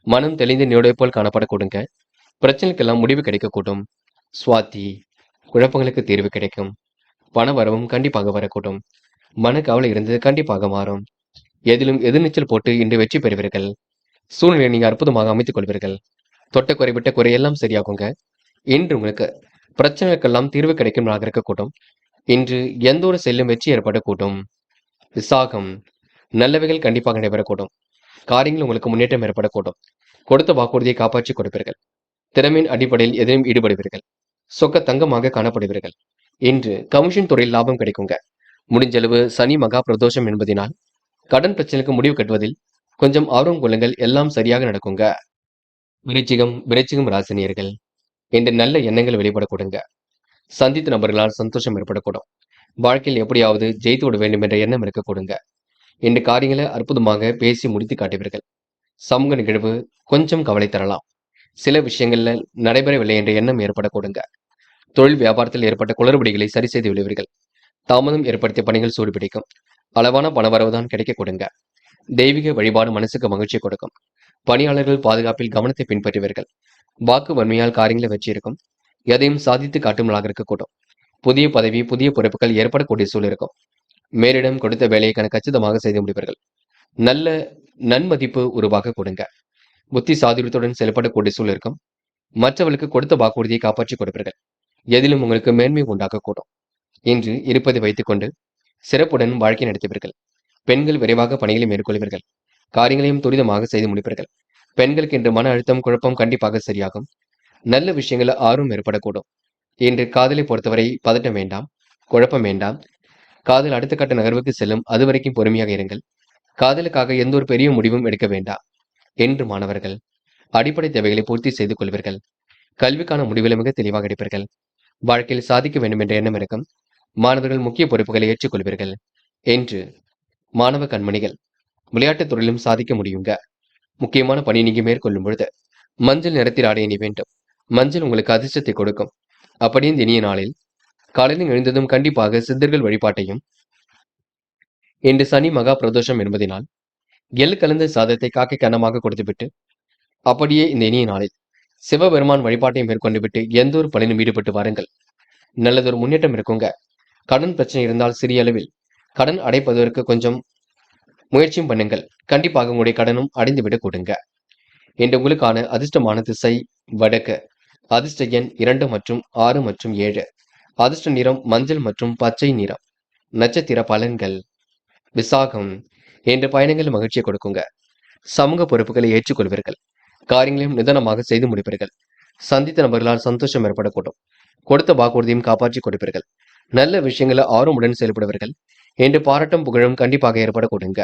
மனம் தெளிந்து நியோடைய போல் காணப்பட கொடுங்க. பிரச்சனைக்கெல்லாம் முடிவு கிடைக்கக்கூடும். சுவாதி குழப்பங்களுக்கு தீர்வு கிடைக்கும். பண வரவும் கண்டிப்பாக வரக்கூடும். மனக்கவலை இருந்தது கண்டிப்பாக மாறும். எதிலும் எதிர்நீச்சல் போட்டு இன்று வெற்றி பெறுவீர்கள். சூழ்நிலையை நீங்க அற்புதமாக அமைத்துக் கொள்வீர்கள். தொட்ட குறை விட்ட குறையெல்லாம் சரியாகுங்க. இன்று உங்களுக்கு பிரச்சனைக்கெல்லாம் தீர்வு கிடைக்கும் நாளாக இருக்கக்கூடும். இன்று எந்த ஒரு செல்லும் வெற்றி ஏற்படக்கூடும். விசாகம் நல்லவைகள் கண்டிப்பாக நடைபெறக்கூடும். காரியங்கள் உங்களுக்கு முன்னேற்றம் ஏற்படக்கூடும். கொடுத்த வாக்குறுதியை காப்பாற்றி கொடுப்பீர்கள். திறமையின் அடிப்படையில் எதிலும் ஈடுபடுவீர்கள். சொக்க தங்கமாக காணப்படுவீர்கள். இன்று கமிஷன் துறையில் லாபம் கிடைக்குங்க. முடிஞ்சளவு சனி மகா பிரதோஷம் என்பதினால் கடன் பிரச்சனைக்கு முடிவு கட்டுவதில் கொஞ்சம் ஆர்வம் கொள்ளுங்கள். எல்லாம் சரியாக நடக்குங்க. விருச்சிகம் ராசினியர்கள், இன்று நல்ல எண்ணங்கள் வெளிப்பட கொடுங்க. சந்தித்த நபர்களால் சந்தோஷம் ஏற்படக்கூடும். வாழ்க்கையில் எப்படியாவது ஜெயித்து விட வேண்டும் என்ற எண்ணம் இருக்க கொடுங்க. இன்று காரியங்களை அற்புதமாக பேசி முடித்து காட்டுவீர்கள். சமூக நிகழ்வு கொஞ்சம் கவலை தரலாம். சில விஷயங்கள்ல நடைபெறவில்லை என்ற எண்ணம் ஏற்பட கொடுங்க. தொழில் வியாபாரத்தில் ஏற்பட்ட குளறுபடிகளை சரி செய்து விடுவீர்கள். தாமதம் ஏற்படுத்திய பணிகள் சூடுபிடிக்கும். அளவான பணவரவுதான் கிடைக்க கொடுங்க. தெய்வீக வழிபாடு மனசுக்கு மகிழ்ச்சி கொடுக்கும். பணியாளர்கள் பாதுகாப்பில் கவனத்தை பின்பற்றுவீர்கள். வாக்கு வன்மையால் காரியங்களை வெற்றி இருக்கும். எதையும் சாதித்து காட்டும் நாளாக இருக்கக்கூடும். புதிய பதவி புதிய பொறுப்புகள் ஏற்படக்கூடிய சூழல் இருக்கும். மேலிடம் கொடுத்த வேலையை கச்சிதமாக செய்து முடிப்பீர்கள். நல்ல நன்மதிப்பு உருவாக கொடுங்க. புத்தி சாதுரியத்துடன் செயல்படக்கூடிய சூழல் இருக்கும். மற்றவர்களுக்கு கொடுத்த வாக்குறுதியை காப்பாற்றி கொடுப்பீர்கள். எதிலும் உங்களுக்கு மேன்மை உண்டாக்கக்கூடும். இன்று இருப்பதை வைத்துக்கொண்டு சிறப்புடன் வாழ்க்கை நடத்துவீர்கள். பெண்கள் விரைவாக பணிகளை மேற்கொள்வீர்கள். காரியங்களையும் துரிதமாக செய்து முடிப்பீர்கள். பெண்களுக்கு இன்று மன அழுத்தம் குழப்பம் கண்டிப்பாக சரியாகும். நல்ல விஷயங்கள் ஆர்வம் ஏற்படக்கூடும். இன்று காதலை பொறுத்தவரை பதட்டம் வேண்டாம். குழப்பம் வேண்டாம். காதல் அடுத்த கட்ட நகர்வுக்கு செல்லும். அதுவரைக்கும் பொறுமையாக இருங்கள். காதலுக்காக எந்த ஒரு பெரிய முடிவும் எடுக்க வேண்டாம். என்று மாணவர்கள் அடிப்படை தேவைகளை பூர்த்தி செய்து கொள்வீர்கள். கல்விக்கான முடிவுகளை மிக தெளிவாக எடுப்பீர்கள். வாழ்க்கையில் சாதிக்க வேண்டும் என்ற எண்ணம் இருக்கும். மாணவர்கள் முக்கிய பொறுப்புகளை ஏற்றுக்கொள்வீர்கள். என்று மாணவ கண்மணிகள் விளையாட்டுத் துறையிலும் சாதிக்க முடியுங்க. முக்கியமான பணி நீங்க மேற்கொள்ளும் பொழுது மஞ்சள் நிறத்தில் ஆடை அணி வேண்டும். மஞ்சள் உங்களுக்கு அதிர்ஷ்டத்தை கொடுக்கும். அப்படியே இந்த இனிய நாளில் காலையில் எழுந்ததும் கண்டிப்பாக சித்தர்கள் வழிபாட்டையும், இன்று சனி மகா பிரதோஷம் என்பதினால் எள் கலந்த சாதத்தை காக்கைக்கு அன்னமாக கொடுத்துவிட்டு அப்படியே இந்த இனிய நாளில் சிவபெருமான் வழிபாட்டையும் மேற்கொண்டு விட்டு எந்த ஒரு பணியிலும் ஈடுபட்டு வாருங்கள். நல்லதொரு முன்னேற்றம் இருக்குங்க. கடன் பிரச்சனை இருந்தால் சிறிய அளவில் கடன் அடைப்பதற்கு கொஞ்சம் முயற்சியும் பண்ணுங்கள். கண்டிப்பாக உங்களுடைய கடனும் அடைந்துவிடக் கொடுங்க. இன்று உங்களுக்கான அதிர்ஷ்டமான திசை வடக்கு. அதிர்ஷ்ட எண் 2 மற்றும் 6 மற்றும் 7. அதிர்ஷ்ட நிறம் மஞ்சள் மற்றும் பச்சை நிறம். நட்சத்திர பலன்கள். விசாகம். இன்று பயணங்கள் மகிழ்ச்சியை கொடுக்குங்க. சமூக பொறுப்புகளை ஏற்றுக்கொள்வீர்கள். காரியங்களையும் நிதானமாக செய்து முடிப்பீர்கள். சந்தித்த நபர்களால் சந்தோஷம் ஏற்படக்கூடும். கொடுத்த வாக்குறுதியும் காப்பாற்றி கொடுப்பீர்கள். நல்ல விஷயங்களை ஆர்வமுடன் செயல்படுவீர்கள். இன்று பாராட்டும் புகழும் கண்டிப்பாக ஏற்பட கொடுங்க.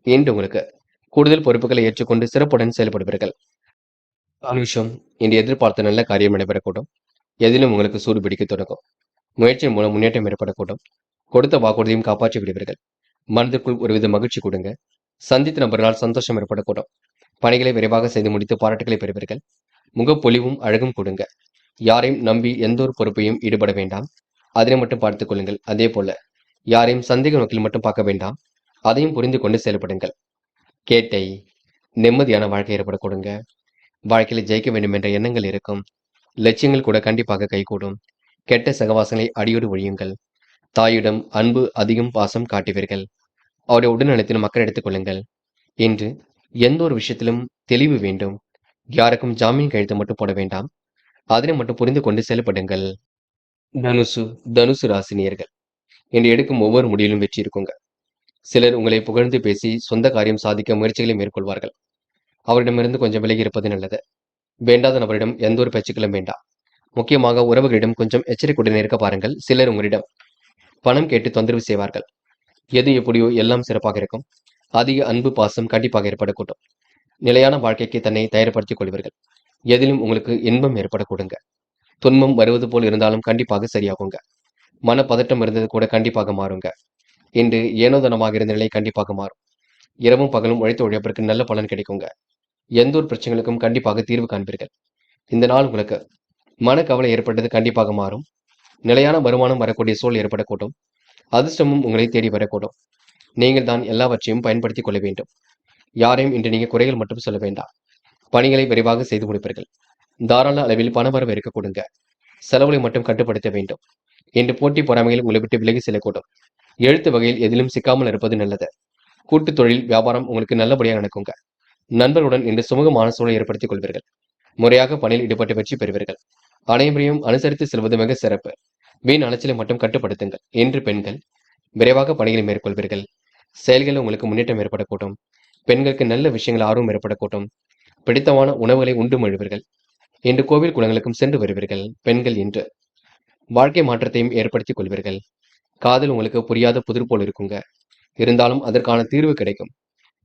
இன்று உங்களுக்கு கூடுதல் பொறுப்புகளை ஏற்றுக்கொண்டு சிறப்புடன் செயல்படுவீர்கள். அனுஷம். இன்று எதிர்பார்த்த நல்ல காரியம் நடைபெறக்கூடும். எதிலும் உங்களுக்கு சூடு பிடிக்க தொடங்கும். முயற்சியின் மூலம் முன்னேற்றம் ஏற்படக்கூடும். கொடுத்த வாக்குறுதியும் காப்பாற்றி விடுவீர்கள். மனதிற்குள் ஒருவித மகிழ்ச்சி கொடுங்க. சந்தித்த நபர்களால் சந்தோஷம் ஏற்படக்கூடும். பணிகளை விரைவாக செய்து முடித்து பாராட்டுகளை பெறுவீர்கள். முகப்பொலிவும் அழகும் கொடுங்க. யாரையும் நம்பி எந்த ஒரு பொறுப்பையும் ஈடுபட வேண்டாம். அதனை மட்டும் பார்த்துக் கொள்ளுங்கள். அதே போல யாரையும் சந்தேக நோக்கில் மட்டும் பார்க்க வேண்டாம். அதையும் புரிந்து கொண்டு செயல்படுங்கள். கேட்டை. நிம்மதியான வாழ்க்கை ஏற்பட கொடுங்க. வாழ்க்கையில ஜெயிக்க வேண்டும் என்ற எண்ணங்கள் இருக்கும். லட்சியங்கள் கூட கண்டிப்பாக கைகூடும். கெட்ட சகவாசங்களை அடியோடு ஒழியுங்கள். தாயிடம் அன்பு அதிகம் பாசம் காட்டுவீர்கள். அவருடைய உடல்நலத்திலும் அக்கறை எடுத்துக் கொள்ளுங்கள். இன்று எந்த ஒரு விஷயத்திலும் தெளிவு வேண்டும். யாருக்கும் ஜாமீன் கையெழுத்து மட்டும் போட வேண்டாம். அதனை மட்டும் புரிந்து கொண்டு செயல்படுங்கள். தனுசு. தனுசு ராசினியர்கள் இன்று எடுக்கும் ஒவ்வொரு முடிவிலும் வெற்றி இருக்குங்க. சிலர் உங்களை புகழ்ந்து பேசி சொந்த காரியம் சாதிக்க முயற்சிகளை மேற்கொள்வார்கள். அவரிடமிருந்து கொஞ்சம் விலகி இருப்பது நல்லது. வேண்டாத நபரிடம் எந்த ஒரு பேச்சுக்களும் வேண்டாம். முக்கியமாக உறவுகளிடம் கொஞ்சம் எச்சரிக்கையுடன் இருக்க பாருங்கள். சிலர் உங்களிடம் பணம் கேட்டு தொந்தரவு செய்வார்கள். எது எப்படியோ எல்லாம் சிறப்பாக இருக்கும். அதிக அன்பு பாசம் கண்டிப்பாக ஏற்படக்கூடும். நிலையான வாழ்க்கைக்கு தன்னை தயார்படுத்திக் கொள்வீர்கள். எதிலும் உங்களுக்கு இன்பம் ஏற்படக்கூடுங்க. துன்பம் வருவது போல் இருந்தாலும் கண்டிப்பாக சரியாகுங்க. மனப்பதட்டம் இருந்தது கூட கண்டிப்பாக மாறுங்க. இன்று ஏனோதனமாக இருந்த நிலை கண்டிப்பாக மாறும். இரவும் பகலும் உழைத்த உழைப்பிற்கு நல்ல பலன் கிடைக்குங்க. எந்த ஒரு பிரச்சனைகளுக்கும் கண்டிப்பாக தீர்வு காண்பீர்கள். இந்த நாள் உங்களுக்கு மனக்கவலை ஏற்பட்டது கண்டிப்பாக மாறும். நிலையான வருமானம் வரக்கூடிய சூழல் ஏற்படக்கூடும். அதிர்ஷ்டமும் உங்களை தேடி வரக்கூடும். நீங்கள் தான் எல்லாவற்றையும் பயன்படுத்திக் கொள்ள வேண்டும். யாரையும் இன்று நீங்க குறைகள் மட்டும் சொல்ல வேண்டாம். பணிகளை விரைவாக செய்து முடிப்பீர்கள். தாராள அளவில் பணவரவு இருக்க கொடுங்க. செலவுகளை மட்டும் கட்டுப்படுத்த வேண்டும். இன்று போட்டி பொறாமைகள் உங்களை விட்டு விலகி செல்லக்கூடும். எழுத்து வகையில் எதிலும் சிக்காமல் இருப்பது நல்லது. கூட்டுத் தொழில் வியாபாரம் உங்களுக்கு நல்லபடியாக நடக்குங்க. நண்பர்களுடன் இன்று சுமூகமான சூழலை ஏற்படுத்திக் கொள்வீர்கள். முறையாக பணியில் ஈடுபட்டு வெற்றி பெறுவீர்கள். அனைவரையும் அனுசரித்து செல்வது மிக சிறப்பு. வீண் அலைச்சலை மட்டும் கட்டுப்படுத்துங்கள். இன்று பெண்கள் விரைவாக பணிகளை மேற்கொள்வீர்கள். செயல்களில் உங்களுக்கு முன்னேற்றம் ஏற்படக்கூடும். பெண்களுக்கு நல்ல விஷயங்கள் ஆர்வம் ஏற்படக்கூடும். பிடித்தமான உணவுகளை உண்டு மழுவீர்கள். இன்று கோவில் குளங்களுக்கும் சென்று வருவீர்கள். பெண்கள் இன்று வாழ்க்கை மாற்றத்தையும் ஏற்படுத்திக் கொள்வீர்கள். காதல் உங்களுக்கு புரியாத புதிர் போல் இருக்குங்க. இருந்தாலும் அதற்கான தீர்வு கிடைக்கும்.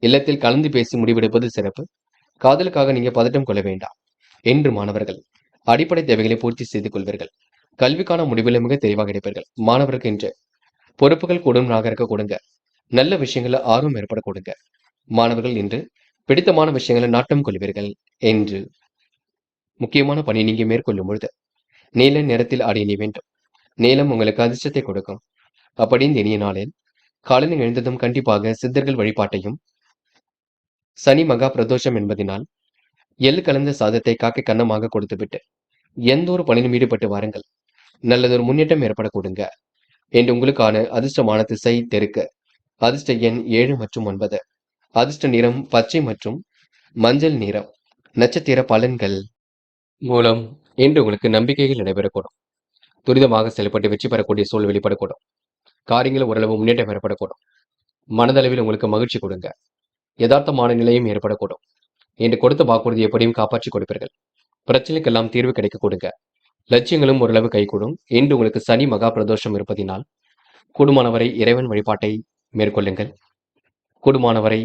இல்லத்தில் கலந்து பேசி முடிவெடுப்பது சிறப்பு. காதலுக்காக நீங்க பதட்டம் கொள்ள வேண்டாம். என்று மாணவர்கள் அடிப்படை தேவைகளை பூர்த்தி செய்து கொள்வீர்கள். கல்விக்கான முடிவுகளை மிக தெளிவாக எடுப்பீர்கள். மாணவருக்கு இன்று பொறுப்புகள் கூடுதலாக இருக்க கொடுங்க. நல்ல விஷயங்கள ஆர்வம் ஏற்பட கொடுங்க. மாணவர்கள் இன்று பிடித்தமான விஷயங்களை நாட்டம் கொள்வீர்கள். என்று முக்கியமான பணி நீங்க மேற்கொள்ளும் பொழுது நீல நிறத்தில் ஆடை அணிய வேண்டும். நீலம் உங்களுக்கு அதிர்ஷ்டத்தை கொடுக்கும். அப்படி இந்த இனிய நாளில் காலையில் எழுந்ததும் கண்டிப்பாக சித்தர்கள் வழிபாட்டையும் சனி மகா பிரதோஷம் என்பதினால் எள்ளு கலந்த சாதத்தை காக்கை கன்னமாக கொடுத்துவிட்டு எந்த ஒரு பணியிலும் ஈடுபட்டு வாருங்கள். நல்லதொரு முன்னேற்றம் ஏற்பட கொடுங்க. என்று உங்களுக்கான அதிர்ஷ்டமான திசை தெற்கு. அதிர்ஷ்ட எண் 7 மற்றும் 9. அதிர்ஷ்ட நிறம் பச்சை மற்றும் மஞ்சள் நிறம். நட்சத்திர பலன்கள். மூலம் இன்று உங்களுக்கு நம்பிக்கைகள் நடைபெறக்கூடும். துரிதமாக செயல்பட்டு வெற்றி பெறக்கூடிய சூழல் வெளிப்படக்கூடும். காரியங்கள் ஓரளவு முன்னேற்றம் ஏற்படக்கூடும். மனதளவில் உங்களுக்கு மகிழ்ச்சி கொடுங்க. யதார்த்தமான நிலையும் ஏற்படக்கூடும். இன்று கொடுத்த வாக்குறுதி எப்படியும் காப்பாற்றி கொடுப்பீர்கள். பிரச்சனைக்கெல்லாம் தீர்வு கிடைக்க கொடுங்க. லட்சியங்களும் ஓரளவு கைகூடும். இன்று உங்களுக்கு சனி மகா பிரதோஷம் இருப்பதினால் கூடுமானவரை இறைவன் வழிபாட்டை மேற்கொள்ளுங்கள். கூடுமானவரை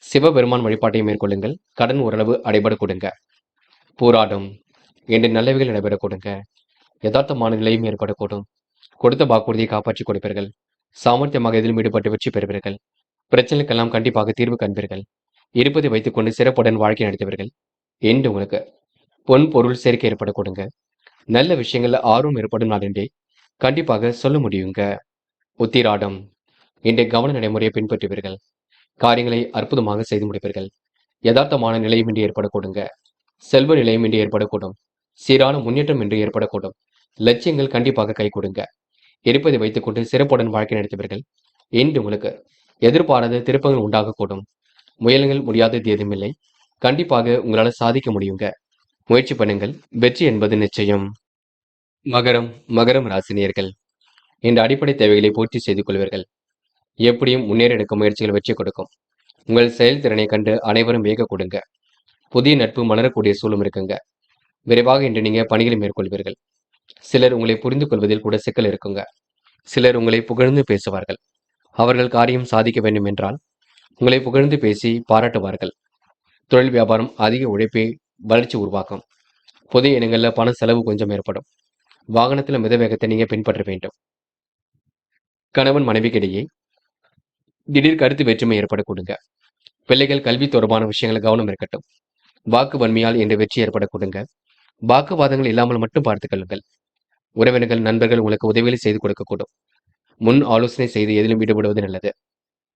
சிவபெருமான் வழிபாட்டை மேற்கொள்ளுங்கள். கடன் ஓரளவு அடைபட கொடுங்க. போராடும் இன்று நல்லவைகள் நடைபெற கொடுங்க. யதார்த்தமான நிலையும் ஏற்படக்கூடும். கொடுத்த வாக்குறுதியை காப்பாற்றி கொடுப்பீர்கள். சாமர்த்தியமாக எதிலும் ஈடுபட்டு வெற்றி பெறுவீர்கள். பிரச்சனைக்கெல்லாம் கண்டிப்பாக தீர்வு காண்பீர்கள். இருப்பதை வைத்துக் கொண்டு சிறப்புடன் வாழ்க்கை நடத்துவீர்கள். என்று உங்களுக்கு பொன் பொருள் சேர்க்கை ஏற்பட கொடுங்க. நல்ல விஷயங்கள்ல ஆர்வம் ஏற்படும் நாள் என்றே கண்டிப்பாக சொல்ல முடியுங்க. உத்திராடம் இன்றைய கவன நடைமுறையை பின்பற்றுவீர்கள். காரியங்களை அற்புதமாக செய்து முடிப்பீர்கள். யதார்த்தமான நிலையும் இன்று ஏற்படக்கூடுங்க. செல்வ நிலையும் இன்று ஏற்படக்கூடும். சீரான முன்னேற்றம் இன்று ஏற்படக்கூடும். லட்சியங்கள் கண்டிப்பாக கை கொடுங்க. இருப்பதை வைத்துக்கொண்டு சிறப்புடன் வாழ்க்கை நடத்துவீர்கள். இன்று உங்களுக்கு எதிர்பாராத திருப்பங்கள் உண்டாகக்கூடும். முயலுங்கள் முடியாதது ஏதுமில்லை. கண்டிப்பாக உங்களால சாதிக்க முடியுங்க. முயற்சி பண்ணுங்கள். வெற்றி என்பது நிச்சயம். மகரம் மகரம் ராசினியர்கள் இந்த அடிப்படை தேவைகளை பூர்த்தி செய்து கொள்வீர்கள். எப்படியும் முன்னேற எடுக்கும் முயற்சிகள் வெற்றி கொடுக்கும். உங்கள் செயல்திறனை கண்டு அனைவரும் வியக்க கொடுங்க. புதிய நட்பு மலரக்கூடிய சூழலும் இருக்குங்க. விரைவாக இன்று நீங்க பணிகளை மேற்கொள்வீர்கள். சிலர் உங்களை புரிந்து கொள்வதில் கூட சிக்கல் இருக்குங்க. சிலர் உங்களை புகழ்ந்து பேசுவார்கள். அவர்கள் காரியம் சாதிக்க வேண்டும் என்றால் உங்களை புகழ்ந்து பேசி பாராட்டுவார்கள். தொழில் வியாபாரம் அதிக உழைப்பை வளர்ச்சி உருவாக்கும். புதிய இனங்கள்ல பண செலவு கொஞ்சம் ஏற்படும். வாகனத்துல மித வேகத்தை நீங்க பின்பற்ற வேண்டும். கணவன் மனைவிக்கிடையே திடீர் கருத்து வேற்றுமை ஏற்பட கொடுங்க. பிள்ளைகள் கல்வி தொடர்பான விஷயங்கள் கவனம் இருக்கட்டும். வாக்கு வன்மையால் என்ற வெற்றி ஏற்பட கொடுங்க. வாக்குவாதங்கள் இல்லாமல் மட்டும் பார்த்துக் கொள்ளுங்கள். உறவினர்கள் நண்பர்கள் உங்களுக்கு உதவிகளை செய்து கொடுக்கக்கூடும். முன் ஆலோசனை செய்து எதிலும் ஈடுபடுவது நல்லது.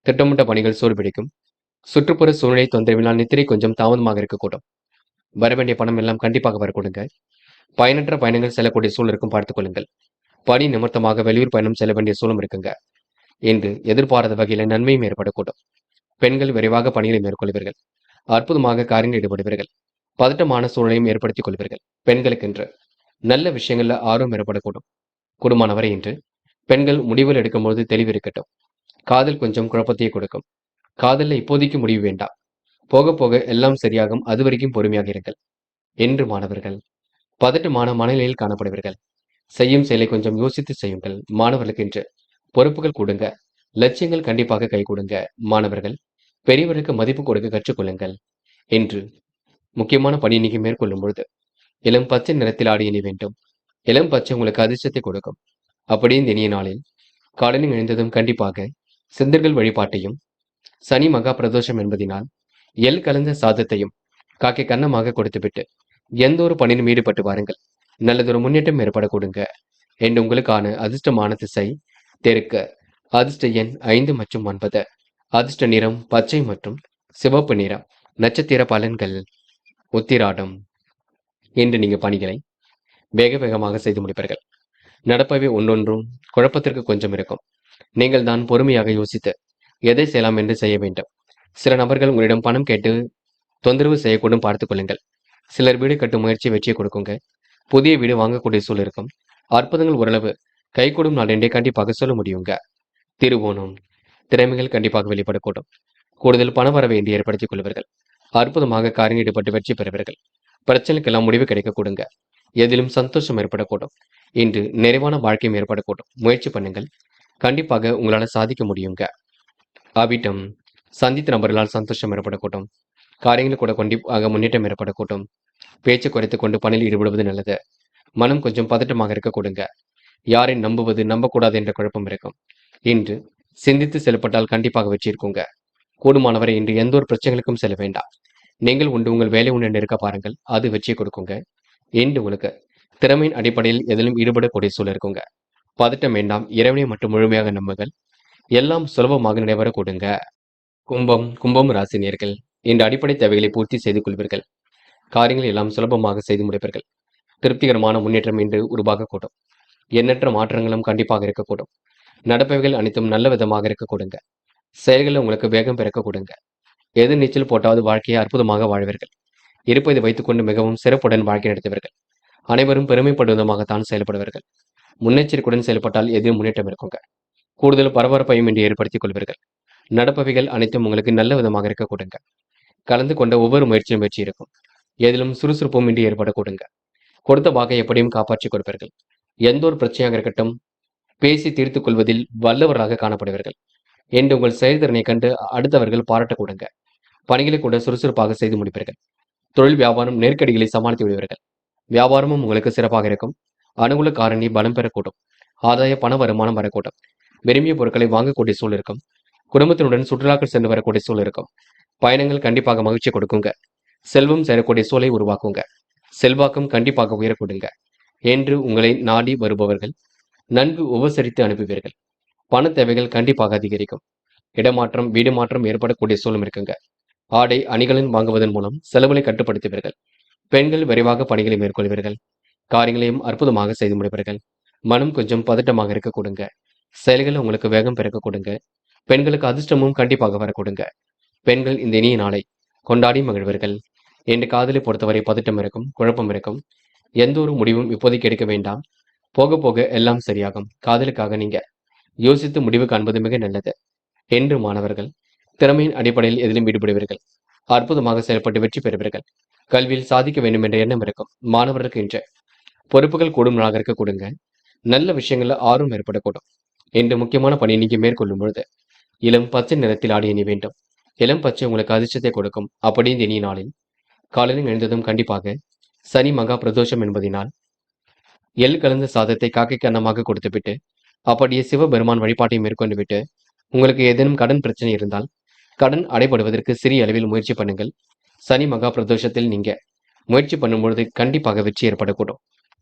திட்டமிட்ட பணிகள் சோர்பிடிக்கும். சுற்றுப்புற சூழ்நிலை தொந்தரவினால் நித்திரை கொஞ்சம் தாமதமாக இருக்கக்கூடும். வரவேண்டிய பணம் எல்லாம் கண்டிப்பாக வரக்கூடுங்க. பயனற்ற பயணங்கள் செல்லக்கூடிய சூழல் இருக்கும் பார்த்துக் கொள்ளுங்கள். பணி நிமித்தமாக வெளியூர் பயணம் செல்ல வேண்டிய சூழலும் இருக்குங்க. இன்று எதிர்பாராத வகையில நன்மையும் ஏற்படக்கூடும். பெண்கள் விரைவாக பணிகளை மேற்கொள்வீர்கள். அற்புதமாக காரியங்கள் ஈடுபடுவீர்கள். பதட்டமான சூழலையும் ஏற்படுத்திக் கொள்வீர்கள். பெண்களுக்கென்று நல்ல விஷயங்கள்ல ஆர்வம் ஏற்படக்கூடும். குடும்பமானவரை இன்று பெண்கள் முடிவுகள் எடுக்கும்போது தெளிவு இருக்கட்டும். காதல் கொஞ்சம் குழப்பத்தையே கொடுக்கும். காதல்ல இப்போதைக்கு முடிவு வேண்டாம். போக போக எல்லாம் சரியாகும். அது வரைக்கும் பொறுமையாக இருங்கள். என்று மாணவர்கள் பதட்டமான மனநிலையில் காணப்படுவீர்கள். செய்யும் செயலை கொஞ்சம் யோசித்து செய்யுங்கள். மாணவர்களுக்கு இன்று பொறுப்புகள் கொடுங்க. லட்சியங்கள் கண்டிப்பாக கை கொடுங்க. மாணவர்கள் பெரியவர்களுக்கு மதிப்பு கொடுக்க கற்றுக்கொள்ளுங்கள். என்று முக்கியமான பணி நீங்க மேற்கொள்ளும் பொழுது இளம் பச்சை நிறத்தில் ஆடி அணி வேண்டும். இளம் பச்சை உங்களுக்கு அதிர்ஷ்டத்தை கொடுக்கும். அப்படியே இந்த இனிய நாளில் காலையில் எழுந்ததும் கண்டிப்பாக சித்தர்கள் வழிபாட்டையும் சனி மகா பிரதோஷம் என்பதினால் எள் கலந்த சாதத்தையும் காக்கை கன்னமாக கொடுத்துவிட்டு எந்த ஒரு பணியிலும் ஈடுபட்டு வாருங்கள். நல்லதொரு முன்னேற்றம் ஏற்பட கொடுங்க. என்று உங்களுக்கான அதிர்ஷ்டமான திசை தெற்கு. அதிர்ஷ்ட எண் 5 மற்றும் 9. அதிர்ஷ்ட நிறம் பச்சை மற்றும் சிவப்பு நிறம். நட்சத்திர பலன்கள் உத்திராடம். இன்று நீங்க பணிகளை வேக வேகமாக செய்து முடிப்பீர்கள். நடப்பவை ஒன்றொன்றும் குழப்பத்திற்கு கொஞ்சம் இருக்கும். நீங்கள் தான் பொறுமையாக யோசித்து எதை செய்யலாம் என்று செய்ய வேண்டும். சில நபர்கள் உங்களிடம் பணம் கேட்டு தொந்தரவு செய்யக்கூடும் பார்த்துக் கொள்ளுங்கள். சிலர் வீடு கட்டும் முயற்சி வெற்றியை கொடுக்குங்க. புதிய வீடு வாங்கக்கூடிய சூழல் இருக்கும். அற்புதங்கள் ஓரளவு கைகூடும் நாள் என்றே கண்டிப்பாக சொல்ல முடியுங்க. திருவோணம் திறமைகள் கண்டிப்பாக வெளிப்படக்கூடும். கூடுதல் பண வரவை என்று ஏற்படுத்திக் கொள்வீர்கள். அற்புதமாக காரியம் ஈடுபட்டு வெற்றி பெறுவீர்கள். பிரச்சனைக்கெல்லாம் முடிவு கிடைக்க கொடுங்க. எதிலும் சந்தோஷம் ஏற்படக்கூடும். இன்று நிறைவான வாழ்க்கையும் ஏற்படக்கூடும். முயற்சி பண்ணுங்கள். கண்டிப்பாக உங்களால சாதிக்க முடியுங்க. அவிட்டம் சந்தித்த நபர்களால் சந்தோஷம் ஏற்படக்கூடும். காரியங்கள் கூட கண்டிப்பாக முன்னேற்றம் ஏற்படக்கூடும். பேச்சு குறைத்துக் கொண்டு பணியில் ஈடுபடுவது நல்லது. மனம் கொஞ்சம் பதட்டமாக இருக்க கொடுங்க. யாரை நம்புவது நம்பக்கூடாது என்ற குழப்பம் இருக்கும். இன்று சிந்தித்து செயல்பட்டால் கண்டிப்பாக வெற்றி இருக்குங்க. கூடுமானவரை இன்று எந்த ஒரு பிரச்சனைகளுக்கும் செல்ல வேண்டாம். நீங்கள் உண்டு உங்கள் வேலை உண்டு இருக்க பாருங்கள். அது வெற்றியை கொடுக்குங்க. இன்று உங்களுக்கு திறமையின் அடிப்படையில் எதிலும் ஈடுபடக்கூடிய சூழல் இருக்குங்க. பதட்டம் வேண்டாம். இறைவனை மட்டும் முழுமையாக நம்புங்கள். எல்லாம் சுலபமாக நடைபெற கொடுங்க. கும்பம் ராசினியர்கள் இந்த அடிப்படை தேவைகளை பூர்த்தி செய்து கொள்வீர்கள். காரியங்கள் எல்லாம் சுலபமாக செய்து முடிப்பீர்கள். திருப்திகரமான முன்னேற்றம் இன்று உருவாகக்கூடும். எண்ணற்ற மாற்றங்களும் கண்டிப்பாக இருக்கக்கூடும். நடப்பவைகள் அனைத்தும் நல்ல விதமாக இருக்க கொடுங்க. செயல்களில் உங்களுக்கு வேகம் பிறக்க கொடுங்க. எது நீச்சல் போட்டாவது வாழ்க்கையை அற்புதமாக வாழ்வீர்கள். இருப்பதை வைத்துக்கொண்டு மிகவும் சிறப்புடன் வாழ்க்கை நடத்துவீர்கள். அனைவரும் பெருமைப்படும் விதமாகத்தான் செயல்படுவார்கள். முன்னெச்சரிக்கையுடன் செயல்பட்டால் எதிலும் முன்னேற்றம் இருக்குங்க. கூடுதல் பரபரப்பையும் இன்று ஏற்படுத்திக் கொள்வீர்கள். நடப்பவைகள் அனைத்தும் உங்களுக்கு நல்ல விதமாக இருக்க கொடுங்க. கலந்து கொண்ட ஒவ்வொரு முயற்சியும் வெற்றி இருக்கும். எதிலும் சுறுசுறுப்பும் இன்றி ஏற்பட கொடுங்க. கொடுத்த வாக்கை எப்படியும் காப்பாற்றிக் கொடுப்பீர்கள். எந்த ஒரு பிரச்சனையாக இருக்கட்டும் பேசி தீர்த்துக் கொள்வதில் வல்லவராக காணப்படுவீர்கள். என்று உங்கள் செயல்திறனை கண்டு அடுத்தவர்கள் பாராட்ட கொடுங்க. பணிகளை கூட சுறுசுறுப்பாக செய்து முடிப்பீர்கள். தொழில் வியாபாரம் நெருக்கடிகளை சமாளித்து விடுவீர்கள். வியாபாரமும் உங்களுக்கு சிறப்பாக இருக்கும். அனுகூல காரணி பலம் பெறக்கூடும். ஆதாய பண வருமானம் வரக்கூடும். விரும்பிய பொருட்களை வாங்கக்கூடிய சூழல் இருக்கும். குடும்பத்தினுடன் சுற்றுலாக்கள் சென்று வரக்கூடிய சூழல் இருக்கும். பயணங்கள் கண்டிப்பாக மகிழ்ச்சி கொடுக்குங்க. செல்வம் சேரக்கூடிய சூழலை உருவாக்குங்க. செல்வாக்கும் கண்டிப்பாக உயரக்கூடுங்க. என்று உங்களை நாடி வருபவர்கள் நன்கு உபசரித்து அனுப்புவீர்கள். பண தேவைகள் கண்டிப்பாக அதிகரிக்கும். இடமாற்றம் வீடு மாற்றம் ஏற்படக்கூடிய சூழலும் இருக்குங்க. ஆடை அணிகளின் வாங்குவதன் மூலம் செலவுகளை கட்டுப்படுத்துவீர்கள். பெண்கள் விரைவாக பணிகளை மேற்கொள்வீர்கள். காரியங்களையும் அற்புதமாக செய்து முடிப்பீர்கள். மனம் கொஞ்சம் பதட்டமாக இருக்க கொடுங்க. செயல்கள் உங்களுக்கு வேகம் பிறக்க கொடுங்க. பெண்களுக்கு அதிர்ஷ்டமும் கண்டிப்பாக வர கொடுங்க. பெண்கள் இந்த இனிய நாளை கொண்டாடி மகிழ்வீர்கள். என்று காதலை பொறுத்தவரை பதட்டம் இருக்கும், குழப்பம் இருக்கும். எந்த ஒரு முடிவும் இப்போதைக்கு எடுக்க வேண்டாம். போக போக எல்லாம் சரியாகும். காதலுக்காக நீங்க யோசித்து முடிவு காண்பது மிக நல்லது. என்று மாணவர்கள் திறமையின் அடிப்படையில் எதிலும் ஈடுபடுவீர்கள். அற்புதமாக செயல்பட்டு வெற்றி பெறுவீர்கள். கல்வியில் சாதிக்க வேண்டும் என்ற எண்ணம் இருக்கும். மாணவர்களுக்கு இன்று பொறுப்புகள் கூடும் நாளாக இருக்க கொடுங்க. நல்ல விஷயங்கள்ல ஆர்வம் ஏற்படக்கூடும். என்று முக்கியமான பணியை நீங்க மேற்கொள்ளும் பொழுது இளம் பச்சை நிறத்தில் ஆடை அணி வேண்டும். இளம் பச்சை உங்களுக்கு அதிர்ஷ்டத்தை கொடுக்கும். அப்படி இந்த இனிய நாளில் காலையில் எழுந்ததும் கண்டிப்பாக சனி மகா பிரதோஷம் என்பதினால் எள் கலந்த சாதத்தை காக்கைக்கு அன்னமாக கொடுத்துவிட்டு அப்படியே சிவபெருமான் வழிபாட்டை மேற்கொண்டு விட்டு உங்களுக்கு ஏதேனும் கடன் பிரச்சனை இருந்தால் கடன் அடைபடுவதற்கு சிறிய அளவில் முயற்சி பண்ணுங்கள். சனி மகா பிரதோஷத்தில் நீங்க முயற்சி பண்ணும்பொழுது கண்டிப்பாக வெற்றி ஏற்படக்கூடும்.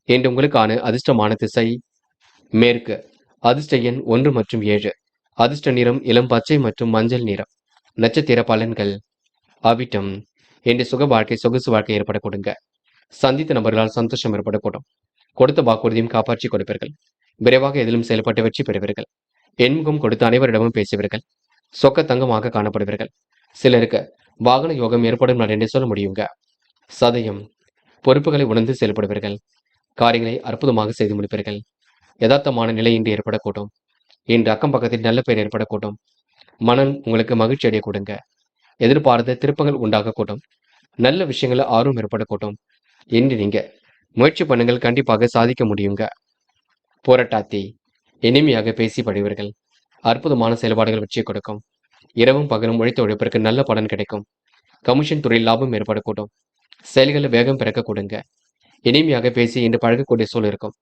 என்று உங்களுக்கான அதிர்ஷ்டமான திசை மேற்கு. அதிர்ஷ்ட எண் 1 மற்றும் 7. அதிர்ஷ்ட நிறம் இளம் பச்சை மற்றும் மஞ்சள் நிறம். நட்சத்திர பலன்கள். அவிட்டம். என்று சுக வாழ்க்கை சொகுசு வாழ்க்கை ஏற்பட கொடுங்க. சந்தித்த நபர்களால் சந்தோஷம் ஏற்படக்கூடும். கொடுத்த வாக்குறுதியும் காப்பாற்றி கொடுப்பீர்கள். விரைவாக எதிலும் செயல்பட்டு வெற்றி பெறுவீர்கள். எண்முகம் கொடுத்து அனைவரிடமும் பேசுவீர்கள். சொக்க தங்கமாக காணப்படுவீர்கள். சிலருக்கு வாகன யோகம் ஏற்படும் நாள் என்று சொல்ல முடியுங்க. சதயம். பொறுப்புகளை உணர்ந்து செயல்படுவீர்கள். காரியங்களை அற்புதமாக செய்து முடிப்பீர்கள். யதார்த்தமான நிலை இன்று ஏற்படக்கூடும். இன்று அக்கம் பக்கத்தில் நல்ல பெயர் ஏற்படக்கூடும். மனம் உங்களுக்கு மகிழ்ச்சி அடைய கொடுங்க. எதிர்பாராத திருப்பங்கள் உண்டாகக்கூடும். நல்ல விஷயங்கள ஆர்வம் ஏற்படக்கூடும். என்று நீங்க முயற்சி பண்ணுங்கள், கண்டிப்பாக சாதிக்க முடியுங்க. போராட்டாத்தி. இனிமையாக பேசி படுவீர்கள். அற்புதமான செயல்பாடுகள் வெற்றியை கொடுக்கும். இரவும் பகலும் உழைத்த உழைப்பிற்கு நல்ல பலன் கிடைக்கும். கமிஷன் துறையில் லாபம் ஏற்படக்கூடும். செயல்களில் வேகம் பிறக்க கொடுங்க. இனிமையாக பேசி இன்று பழகக்கூடிய சூழல் இருக்கும்.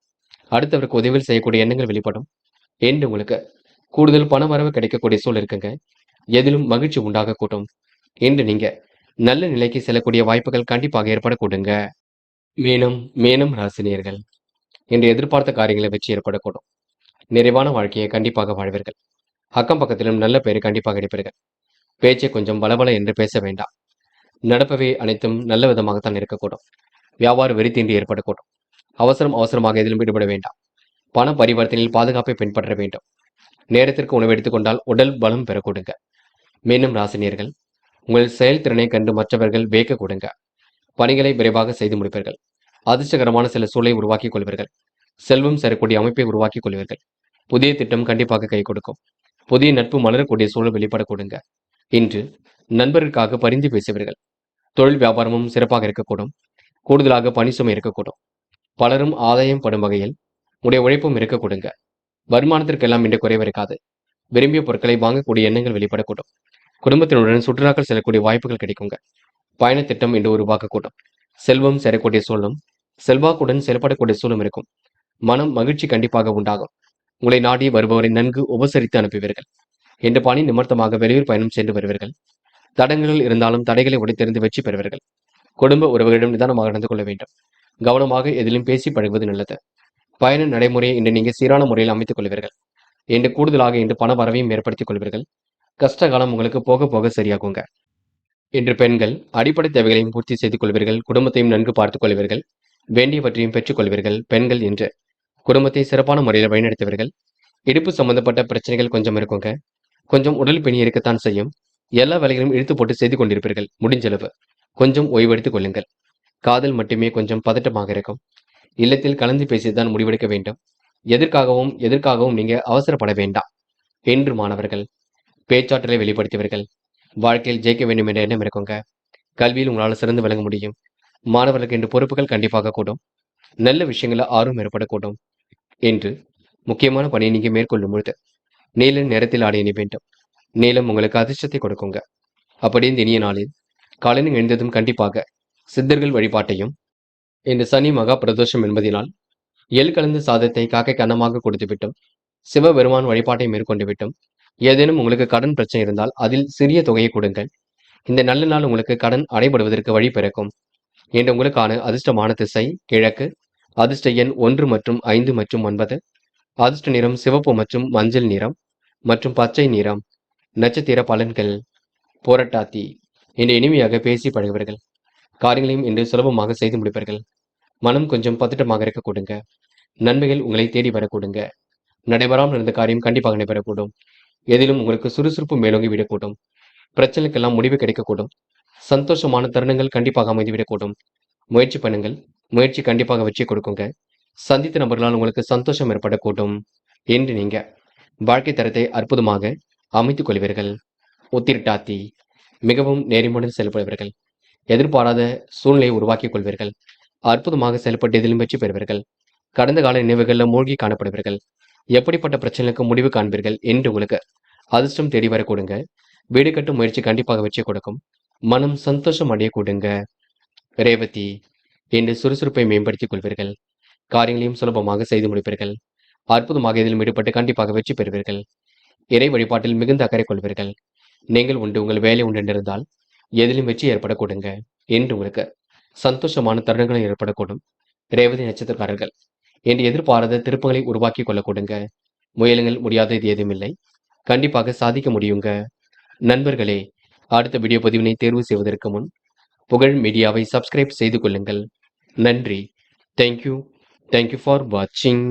அடுத்தவருக்கு உதவிகள் செய்யக்கூடிய எண்ணங்கள் வெளிப்படும். என்று உங்களுக்கு கூடுதல் பண வரவு கிடைக்கக்கூடிய சூழல் இருக்குங்க. எதிலும் மகிழ்ச்சி உண்டாக கூட்டும். என்று நீங்க நல்ல நிலைக்கு செல்லக்கூடிய வாய்ப்புகள் கண்டிப்பாக ஏற்படக்கூடுங்க. மீனம் ராசினியர்கள் இன்று எதிர்பார்த்த காரியங்களை வெற்றி ஏற்படக்கூடும். நிறைவான வாழ்க்கையை கண்டிப்பாக வாழ்வீர்கள். அக்கம் பக்கத்திலும் நல்ல பெயரை கண்டிப்பாக எடுப்பீர்கள். பேச்சை கொஞ்சம் பலபல என்று பேச வேண்டாம். நடப்பவை அனைத்தும் நல்ல விதமாகத்தான் இருக்கக்கூடும். வியாபார வெறித்தீண்டு ஏற்படக்கூடும். அவசரமாக எதிலும் ஈடுபட வேண்டாம். பண பரிவர்த்தனையில் பாதுகாப்பை பின்பற்ற வேண்டும். நேரத்திற்கு உணவு எடுத்துக்கொண்டால் உடல் பலம் பெற கொடுங்க. மீனம் ராசினியர்கள் உங்கள் செயல்திறனை கண்டு மற்றவர்கள் வியக்க கொடுங்க. பணிகளை விரைவாக செய்து முடிப்பீர்கள். அதிர்ஷ்டகரமான சில சூழலை உருவாக்கிக் கொள்வீர்கள். செல்வம் சேரக்கூடிய அமைப்பை உருவாக்கிக் கொள்வீர்கள். புதிய திட்டம் கண்டிப்பாக கை கொடுக்கும். புதிய நட்பு மலரக்கூடிய சூழல் வெளிப்பட கொடுங்க. இன்று நண்பர்களுக்காக பரிந்து பேசுவீர்கள். தொழில் வியாபாரமும் சிறப்பாக இருக்கக்கூடும். கூடுதலாக பணி சுமை இருக்கக்கூடும். பலரும் ஆதாயம் படும் வகையில் உடைய உழைப்பும் இருக்க கொடுங்க. வருமானத்திற்கெல்லாம் இன்று குறைவு இருக்காது. விரும்பிய பொருட்களை வாங்கக்கூடிய எண்ணங்கள் வெளிப்படக்கூடும். குடும்பத்தினுடன் சுற்றுலாக்கள் செல்லக்கூடிய வாய்ப்புகள் கிடைக்குங்க. பயண திட்டம் இன்று உருவாக்கக்கூடும். செல்வம் சேரக்கூடிய சூழலும் செல்வாக்குடன் செயல்படக்கூடிய சூழலும் இருக்கும். மனம் மகிழ்ச்சி கண்டிப்பாக உண்டாகும். உங்களை நாடி வருபவரை நன்கு உபசரித்து அனுப்புவீர்கள். இன்று பணி நிமித்தமாக வெளியூர் பயணம் சென்று வருவீர்கள். தடங்கள் இருந்தாலும் தடைகளை உடைத்தெறிந்து வெற்றி பெறுவீர்கள். குடும்ப உறவுகளிடம் நிதானமாக நடந்து கொள்ள வேண்டும். கவனமாக எதிலும் பேசி பழகுவது நல்லது. பயண நடைமுறையை இன்று நீங்க சீரான முறையில் அமைத்துக் கொள்வீர்கள். இன்று கூடுதலாக இன்று பண வரவையும் ஏற்படுத்திக் கொள்வீர்கள். கஷ்ட காலம் உங்களுக்கு போக போக சரியாகுங்க. இன்று பெண்கள் அடிப்படை தேவைகளையும் பூர்த்தி செய்து கொள்வீர்கள். குடும்பத்தையும் நன்கு பார்த்துக் கொள்வீர்கள். வேண்டியவற்றையும் பெற்றுக் கொள்வீர்கள். பெண்கள் இன்று குடும்பத்தை சிறப்பான முறையில் வழிநடத்துவீர்கள். இடுப்பு சம்பந்தப்பட்ட பிரச்சனைகள் கொஞ்சம் இருக்குங்க. கொஞ்சம் உடல் பிணி இருக்கத்தான் செய்யும். எல்லா வேலைகளையும் இழுத்து போட்டு செய்து கொண்டிருப்பீர்கள். முடிஞ்சளவு கொஞ்சம் ஓய்வெடுத்துக் கொள்ளுங்கள். காதல் மட்டுமே கொஞ்சம் பதட்டமாக இருக்கும். இல்லத்தில் கலந்து பேசிதான் முடிவெடுக்க வேண்டும். எதற்காகவும் நீங்க அவசரப்பட வேண்டாம். என்று மாணவர்கள் பேச்சாற்றலை வெளிப்படுத்துவீர்கள். வாழ்க்கையில் ஜெயிக்க வேண்டும் என்ற எண்ணம் இருக்குங்க. கல்வியில் உங்களால் சிறந்து விளங்க முடியும். மாணவர்களுக்கு இன்று பொறுப்புகள் கண்டிப்பாக கூடும். நல்ல விஷயங்கள ஆர்வம் ஏற்படக்கூடும். என்று முக்கியமான பணியை நீங்க மேற்கொள்ளும் பொழுது நீல நிறத்தில் ஆடை அணி வேண்டும். நீலம் உங்களுக்கு அதிர்ஷ்டத்தை கொடுக்குங்க. அப்படி இந்த இனிய நாளில் காலையில் எழுந்ததும் கண்டிப்பாக சித்தர்கள் வழிபாட்டையும் இந்த சனி மகா பிரதோஷம் என்பதினால் எள் கலந்த சாதத்தை காக்கைக்கு அன்னமாக கொடுத்து விட்டும் சிவபெருமான் வழிபாட்டை மேற்கொண்டு விட்டும் ஏதேனும் உங்களுக்கு கடன் பிரச்சனை இருந்தால் அதில் சிறிய தொகையை கொடுங்கள். இந்த நல்ல நாள் உங்களுக்கு கடன் அடைபடுவதற்கு வழி பிறக்கும். என்று உங்களுக்கான அதிர்ஷ்டமான திசை கிழக்கு. அதிர்ஷ்ட எண் 1 மற்றும் 5 மற்றும் 9. அதிர்ஷ்ட நிறம் சிவப்பு மற்றும் மஞ்சள் நிறம் மற்றும் பச்சை நிறம். நட்சத்திர பலன்கள். போராட்டாத்தி. இன்று இனிமையாக பேசி பழகுவீர்கள். காரியங்களையும் இன்று சுலபமாக செய்து முடிப்பீர்கள். மனம் கொஞ்சம் பதட்டமாக இருக்க கொடுங்க. நன்மைகள் உங்களை தேடி வரக்கூடுங்க. நடைபெறாமல் இருந்த காரியம் கண்டிப்பாக நடைபெறக்கூடும். எதிலும் உங்களுக்கு சுறுசுறுப்பு மேலோங்கி விடக்கூடும். பிரச்சனைக்கெல்லாம் முடிவு கிடைக்கக்கூடும். சந்தோஷமான தருணங்கள் கண்டிப்பாக அமைந்துவிடக்கூடும். முயற்சி பண்ணுங்கள். முயற்சி கண்டிப்பாக வெற்றி கொடுக்குங்க. சந்தித்த நபர்களால் உங்களுக்கு சந்தோஷம் ஏற்படக்கூடும். என்று நீங்க வாழ்க்கை தரத்தை அற்புதமாக அமைத்துக் கொள்வீர்கள். உத்திரட்டாதி மிகவும் நேர்மையுடன் செயல்படுவீர்கள். எதிர்பாராத சூழ்நிலையை உருவாக்கிக் கொள்வீர்கள். அற்புதமாக செயல்பட்டு எதிலும் வெற்றி பெறுவீர்கள். கடந்த கால நினைவுகளில் மூழ்கி காணப்படுவீர்கள். எப்படிப்பட்ட பிரச்சனைக்கு முடிவு காண்பீர்கள் என்று உங்களுக்கு அதிர்ஷ்டம் தேடி வர கொடுங்க. வீடு கட்டும் முயற்சி கண்டிப்பாக வெற்றி கொடுக்கும். மனம் சந்தோஷம் அடைய கொடுங்க. ரேவதி இன்று சுறுசுறுப்பை மேம்படுத்திக் கொள்வீர்கள். காரியங்களையும் சுலபமாக செய்து முடிப்பீர்கள். அற்புதமாக இதிலும் ஈடுபட்டு கண்டிப்பாக வெற்றி பெறுவீர்கள். இறை வழிபாட்டில் மிகுந்த அக்கறை கொள்வீர்கள். நீங்கள் உண்டு உங்கள் வேலை உண்டு என்றிருந்தால் எதிலும் வெற்றி ஏற்பட கொடுங்க என்று உங்களுக்கு சந்தோஷமான தருணங்கள் ஏற்படக்கூடும். ரேவதி நட்சத்திரக்காரர்கள் என்று எதிர்பாராத திருப்பங்களை உருவாக்கி கொள்ள கொடுங்க. முயலுங்கள், முடியாதது ஏதுமில்லை. கண்டிப்பாக சாதிக்க முடியுங்க. நண்பர்களே, அடுத்த வீடியோ பதிவினை தேர்வு செய்வதற்கு முன் புகழ் மீடியாவை சப்ஸ்கிரைப் செய்து கொள்ளுங்கள். நன்றி. தேங்க்யூ ஃபார் வாட்சிங்.